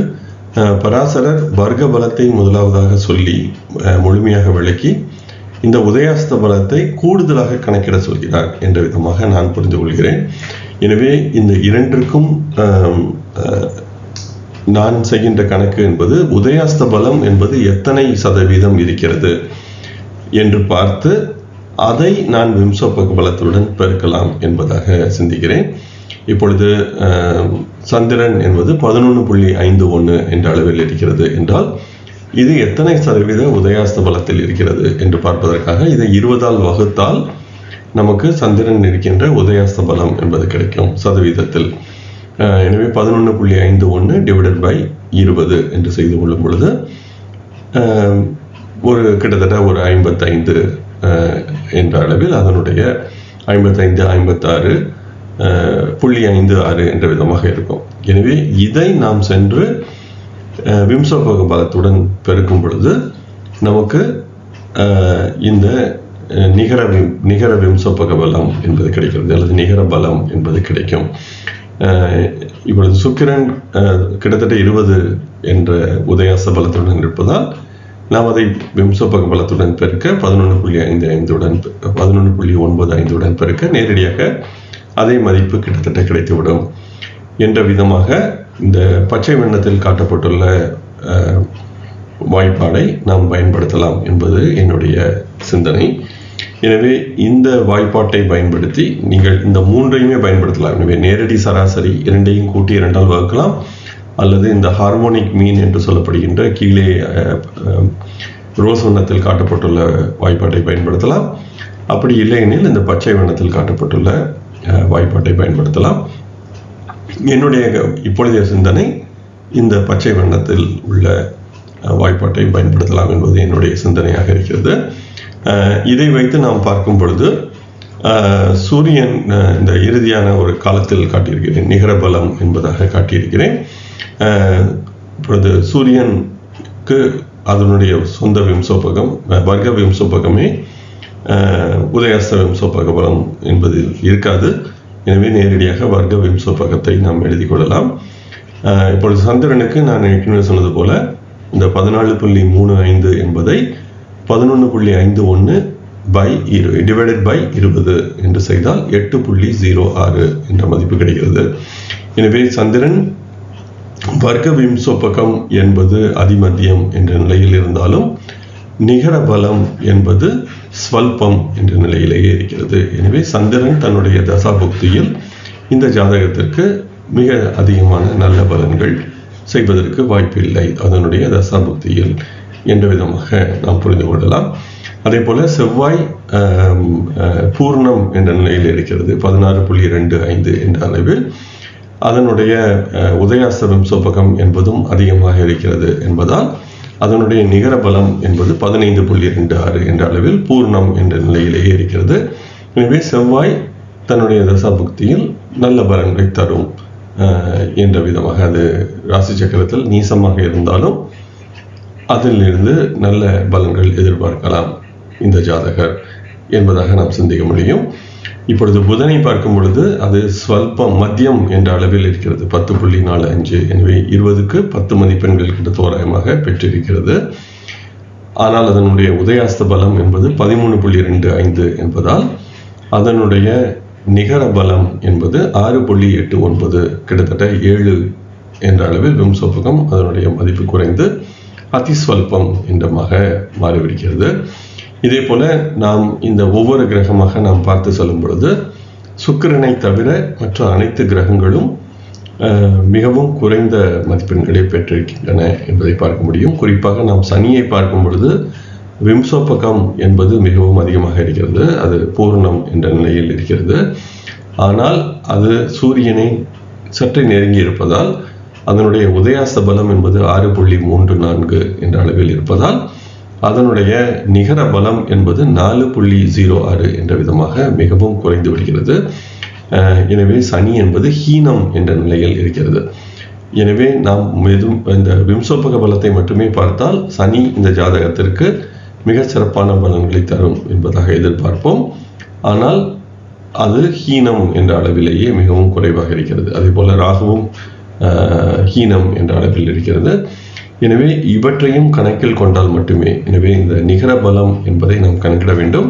பராசரர் வர்க்க பலத்தை முதலாவதாக சொல்லி முழுமையாக விளக்கி இந்த உதயாஸ்த பலத்தை கூடுதலாக கணக்கிட சொல்கிறார் என்ற விதமாக நான் புரிந்து கொள்கிறேன். எனவே இந்த 2க்கும் நான் செய்கின்ற கணக்கு என்பது உதயாஸ்த பலம் என்பது எத்தனை சதவீதம் இருக்கிறது என்று பார்த்து அதை நான் விம்சோபக பலத்துடன் பெருக்கலாம் என்பதாக சிந்திக்கிறேன். இப்பொழுது சந்திரன் என்பது 11.51 என்ற அளவில் இருக்கிறது என்றால் இது எத்தனை சதவீத உதயாஸ்த பலத்தில் இருக்கிறது என்று பார்ப்பதற்காக இதை 20ஆல் வகுத்தால் நமக்கு சந்திரன் இருக்கின்ற உதயாஸ்த பலம் என்பது கிடைக்கும் சதவீதத்தில். எனவே 11.51 டிவைடட் பை 20 என்று செய்து கொள்ளும் பொழுது கிட்டத்தட்ட ஒரு 55 என்ற அளவில் அதனுடைய 55, 56.56 என்ற விதமாக இருக்கும். எனவே இதை நாம் சென்று விம்சோபக பலத்துடன் பெருக்கும் பொழுது நமக்கு இந்த நிகர விம்சோபக பலம் என்பது கிடைக்கிறது, அல்லது நிகர பலம் என்பது கிடைக்கும். இப்பொழுது சுக்கிரன் கிட்டத்தட்ட 20 என்ற உதயாஸ்த பலத்துடன் இருப்பதால் நாம் அதை விம்சோபக பலத்துடன் பெருக்க 11.95 பெருக்க நேரடியாக அதே மதிப்பு கிட்டத்தட்ட கிடைத்துவிடும் என்ற விதமாக இந்த பச்சை வண்ணத்தில் காட்டப்பட்டுள்ள வாய்ப்பாடை நாம் பயன்படுத்தலாம் என்பது என்னுடைய சிந்தனை. எனவே இந்த வாய்ப்பாட்டை பயன்படுத்தி நீங்கள் இந்த மூன்றையுமே பயன்படுத்தலாம். எனவே நேரடி சராசரி இரண்டையும் கூட்டி 2ஆல் வகுக்கலாம், அல்லது இந்த ஹார்மோனிக் மீன் என்று சொல்லப்படுகின்ற கீழே ரோஸ் வண்ணத்தில் காட்டப்பட்டுள்ள வாய்ப்பாட்டை பயன்படுத்தலாம். அப்படி இல்லையெனில் இந்த பச்சை வண்ணத்தில் காட்டப்பட்டுள்ள வாய்ப்பாட்டை பயன்படுத்தலாம். என்னுடைய இப்பொழுதைய சிந்தனை இந்த பச்சை வண்ணத்தில் உள்ள வாய்ப்பாட்டை பயன்படுத்தலாம் என்பது என்னுடைய சிந்தனையாக இருக்கிறது. இதை வைத்து நாம் பார்க்கும் பொழுது சூரியன் இந்த இறுதியான ஒரு காலத்தில் காட்டியிருக்கிறேன், நிகர பலம் என்பதாக காட்டியிருக்கிறேன். இப்பொழுது சூரியனுக்கு அதனுடைய சொந்த விம்சோபகம் வர்க்க விம்சோபகமே உதயாஸ்த விம்சோபக பலம் என்பதில் இருக்காது. எனவே நேரடியாக வர்க்க விம்சோபகத்தை நாம் எழுதி கொள்ளலாம். இப்பொழுது சந்திரனுக்கு நான் ஏற்கனவே சொன்னது போல இந்த 14.35 என்பதை 11.51 டிவைடட் பை 20 என்று செய்தால் 8.06 என்ற மதிப்பு கிடைக்கிறது. எனவே சந்திரன் வர்க்க விம்சோபகம் என்பது அதிமத்தியம் என்ற நிலையில் இருந்தாலும் நிகர பலம் என்பது ஸ்வல்பம் என்ற நிலையிலேயே இருக்கிறது. எனவே சந்திரன் தன்னுடைய தசாபுக்தியில் இந்த ஜாதகத்திற்கு மிக அதிகமான நல்ல பலன்கள் செய்வதற்கு வாய்ப்பில்லை, அதனுடைய தசாபுக்தியில் என்ற விதமாக நாம் புரிந்து கொள்ளலாம். அதே போல செவ்வாய் பூர்ணம் என்ற நிலையில் இருக்கிறது 16.25 என்ற அளவில். அதனுடைய உதயாஸ்த விம்சோபகம் என்பதும் அதிகமாக இருக்கிறது என்பதால் அதனுடைய நிகர பலம் என்பது 15.26 என்ற அளவில் பூர்ணம் என்ற நிலையிலேயே இருக்கிறது. எனவே செவ்வாய் தன்னுடைய தசாபுக்தியில் நல்ல பலன்களை தரும் என்ற விதமாக, அது ராசி சக்கரத்தில் நீசமாக இருந்தாலும் அதிலிருந்து நல்ல பலன்கள் எதிர்பார்க்கலாம் இந்த ஜாதகர் என்பதாக நாம் சிந்திக்க முடியும். இப்பொழுது புதனை பார்க்கும் பொழுது அது ஸ்வல்பம் மத்தியம் என்ற அளவில் இருக்கிறது 10.45. எனவே 20க்கு 10 மதிப்பெண்கள் கிட்ட தோராயமாக பெற்றிருக்கிறது. ஆனால் அதனுடைய உதயாஸ்த பலம் என்பது 13.25 என்பதால் அதனுடைய நிகர பலம் என்பது 6.89, கிட்டத்தட்ட 7 என்ற அளவில் விம்சோபகம் அதனுடைய மதிப்பு குறைந்து அதிஸ்வல்பம் என்றமாக மாறிவிடுகிறது. இதே போல நாம் இந்த ஒவ்வொரு கிரகமாக நாம் பார்த்து செல்லும் பொழுது சுக்கிரனை தவிர மற்ற அனைத்து கிரகங்களும் மிகவும் குறைந்த மதிப்பெண்களை பெற்றிருக்கின்றன என்பதை பார்க்க முடியும். குறிப்பாக நாம் சனியை பார்க்கும் பொழுது விம்சோபகம் என்பது மிகவும் அதிகமாக இருக்கிறது, அது பூர்ணம் என்ற நிலையில் இருக்கிறது. ஆனால் அது சூரியனை சற்று நெருங்கி இருப்பதால் அதனுடைய உதயாஸ்த பலம் என்பது 6.34 என்ற அளவில் இருப்பதால் அதனுடைய நிகர பலம் என்பது 4.06 என்ற விதமாக மிகவும் குறைந்து விடுகிறது. எனவே சனி என்பது ஹீனம் என்ற நிலையில் இருக்கிறது. எனவே நாம் இந்த விம்சோபக பலத்தை மட்டுமே பார்த்தால் சனி இந்த ஜாதகத்திற்கு மிக சிறப்பான பலன்களை தரும் என்பதாக எதிர்பார்ப்போம். ஆனால் அது ஹீனம் என்ற அளவிலேயே மிகவும் குறைவாக இருக்கிறது. அதே போல ராகுவும் ஹீனம் என்ற அளவில் இருக்கிறது. எனவே இவற்றையும் கணக்கில் கொண்டால் மட்டுமே, எனவே இந்த நிகர பலம் என்பதை நாம் கணக்கிட வேண்டும்.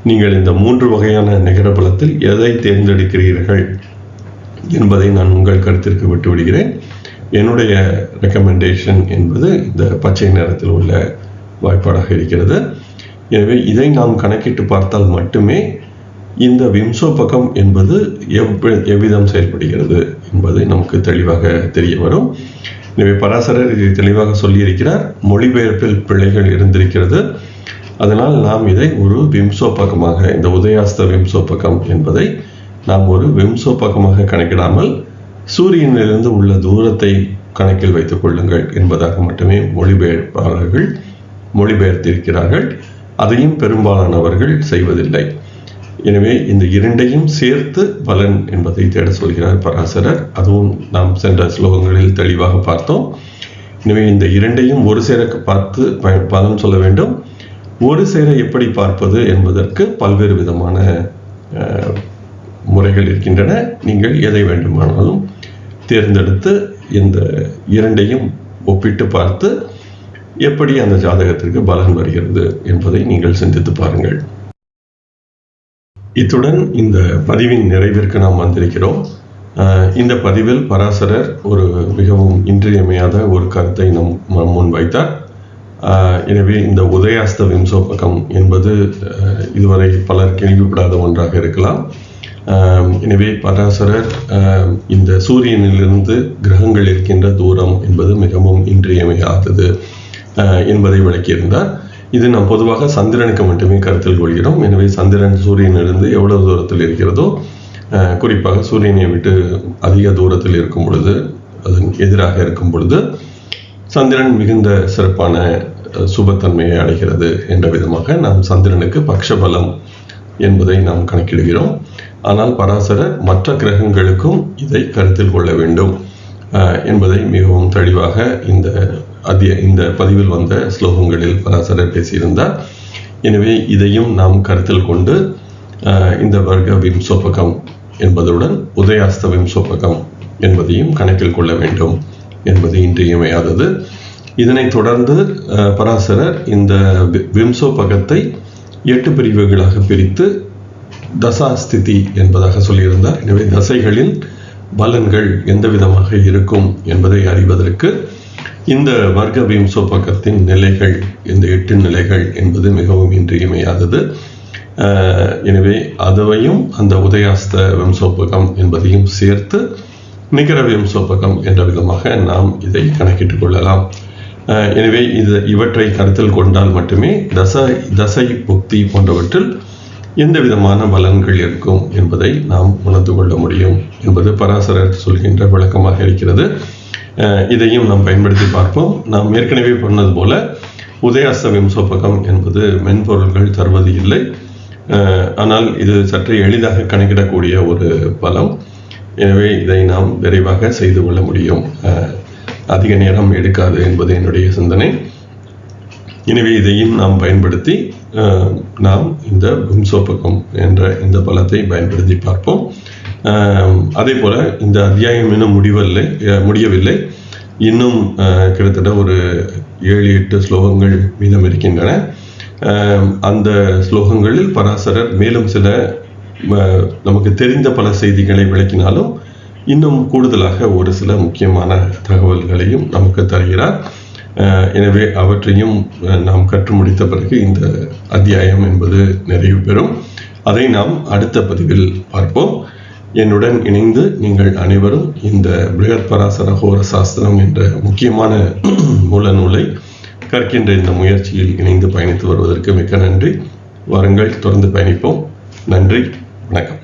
நீங்கள் இந்த 3 வகையான நிகர பலத்தில் எதை தேர்ந்தெடுக்கிறீர்கள் என்பதை நான் உங்கள் கருத்திற்கு விட்டு விடுகிறேன். என்னுடைய ரெக்கமெண்டேஷன் என்பது இந்த பச்சை நிறத்தில் உள்ள வாய்ப்பாடாக இருக்கிறது. எனவே இதை நாம் கணக்கிட்டு பார்த்தால் மட்டுமே இந்த விம்சோபகம் என்பது எவ்விதம் செயல்படுகிறது என்பது நமக்கு தெளிவாக தெரிய வரும். எனவே பராசரர் இதை தெளிவாக சொல்லியிருக்கிறார். மொழிபெயர்ப்பில் பிழைகள் இருந்திருக்கிறது. அதனால் நாம் இதை ஒரு விம்சோபகமாக, இந்த உதயாஸ்த விம்சோபகம் என்பதை நாம் ஒரு விம்சோபகமாக கணக்கிடாமல் சூரியனிலிருந்து உள்ள தூரத்தை கணக்கில் வைத்துக் கொள்ளுங்கள் என்பதாக மட்டுமே மொழிபெயர்ப்பாளர்கள் மொழிபெயர்த்திருக்கிறார்கள். அதையும் பெரும்பாலானவர்கள் செய்வதில்லை. எனவே இந்த இரண்டையும் சேர்த்து பலன் என்பதை தேட சொல்கிறார் பராசரர். அதுவும் நாம் சென்ற ஸ்லோகங்களில் தெளிவாக பார்த்தோம். எனவே இந்த இரண்டையும் ஒரு சேர பார்த்து பலன் சொல்ல வேண்டும். ஒரு சேர எப்படி பார்ப்பது என்பதற்கு பல்வேறு விதமான முறைகள் இருக்கின்றன. நீங்கள் எதை வேண்டுமானாலும் தேர்ந்தெடுத்து இந்த இரண்டையும் ஒப்பிட்டு பார்த்து எப்படி அந்த ஜாதகத்திற்கு பலன் வருகிறது என்பதை நீங்கள் சிந்தித்து பாருங்கள். இத்துடன் இந்த பதிவின் நிறைவிற்கு நாம் வந்திருக்கிறோம். இந்த பதிவில் பராசரர் ஒரு மிகவும் இன்றியமையாத ஒரு கருத்தை நம் முன் வைத்தார். எனவே இந்த உதயாஸ்த விம்சோபகம் என்பது இதுவரை பலர் கேள்விப்படாத ஒன்றாக இருக்கலாம். எனவே பராசரர் இந்த சூரியனிலிருந்து கிரகங்கள் இருக்கின்ற தூரம் என்பது மிகவும் இன்றியமையாதது என்பதை விளக்கியிருந்தார். இது நாம் பொதுவாக சந்திரனுக்கு மட்டுமே கருத்தில் கொள்கிறோம். எனவே சந்திரன் சூரியனிலிருந்து எவ்வளவு தூரத்தில் இருக்கிறதோ, குறிப்பாக சூரியனை விட்டு அதிக தூரத்தில் இருக்கும் பொழுது, அதன் எதிராக இருக்கும் பொழுது சந்திரன் மிகுந்த சிறப்பான சுபத்தன்மையை அடைகிறது என்ற விதமாக நாம் சந்திரனுக்கு பக்ஷபலம் என்பதை நாம் கணக்கிடுகிறோம். ஆனால் பராசரர் மற்ற கிரகங்களுக்கும் இதை கருத்தில் கொள்ள வேண்டும் என்பதை மிகவும் தெளிவாக இந்த பதிவில் வந்த ஸ்லோகங்களில் பராசரர் பேசியிருந்தார். எனவே இதையும் நாம் கருத்தில் கொண்டு இந்த வர்க்க விம்சோபகம் என்பதுடன் உதயாஸ்த விம்சோபகம் என்பதையும் கணக்கில் கொள்ள வேண்டும் என்பது இன்றியமையாதது. இதனைத் தொடர்ந்து பராசரர் இந்த விம்சோபகத்தை 8 பிரிவுகளாக பிரித்து தசாஸ்திதி என்பதாக சொல்லியிருந்தார். எனவே தசைகளில் பலன்கள் எந்த விதமாக இருக்கும் என்பதை அறிவதற்கு இந்த வர்க்க விம்சோபகத்தின் நிலைகள், இந்த 8 நிலைகள் என்பது மிகவும் இன்றியமையாதது. எனவே அதையும் அந்த உதயாஸ்த விம்சோபகம் என்பதையும் சேர்த்து நிகர விம்சோபகம் என்ற விதமாக நாம் இதை கணக்கிட்டுக் கொள்ளலாம். எனவே இவற்றை கருத்தில் கொண்டால் மட்டுமே தசை புக்தி போன்றவற்றில் எந்த விதமான பலன்கள் இருக்கும் என்பதை நாம் உணர்ந்து கொள்ள முடியும் என்பது பராசரர் சொல்கின்ற விளக்கமாக இருக்கிறது. இதையும் நாம் பயன்படுத்தி பார்ப்போம். நாம் ஏற்கனவே சொன்னது போல உதயாஸ்த விம்சோபகம் என்பது மென்பொருள்கள் தருவது இல்லை. ஆனால் இது சற்று எளிதாக கணக்கிடக்கூடிய ஒரு பலம். எனவே இதை நாம் விரைவாக செய்து கொள்ள முடியும். அதிக நேரம் எடுக்காது என்பது என்னுடைய சிந்தனை. எனவே இதையும் நாம் பயன்படுத்தி நாம் இந்த விம்சோபகம் என்ற இந்த பலத்தை பயன்படுத்தி பார்ப்போம். அதே போல இந்த அத்தியாயம் இன்னும் முடியவில்லை. இன்னும் கிட்டத்தட்ட ஒரு 7-8 ஸ்லோகங்கள் மீதம் இருக்கின்றன. அந்த ஸ்லோகங்களில் பராசரர் மேலும் சில நமக்கு தெரிந்த பல செய்திகளை விளக்கினாலும் இன்னும் கூடுதலாக ஒரு சில முக்கியமான தகவல்களையும் நமக்கு தருகிறார். எனவே அவற்றையும் நாம் கற்று முடித்த பிறகு இந்த அத்தியாயம் என்பது நிறைவு பெறும். அதை நாம் அடுத்த பதிவில் பார்ப்போம். என்னுடன் இணைந்து நீங்கள் அனைவரும் இந்த பிருகத் பராசர ஹோர சாஸ்திரம் என்ற முக்கியமான மூல நூலை கற்கின்ற இந்த முயற்சியில் இணைந்து பயணித்து வருவதற்கு மிக்க நன்றி. வாருங்கள், தொடர்ந்து பயணிப்போம். நன்றி, வணக்கம்.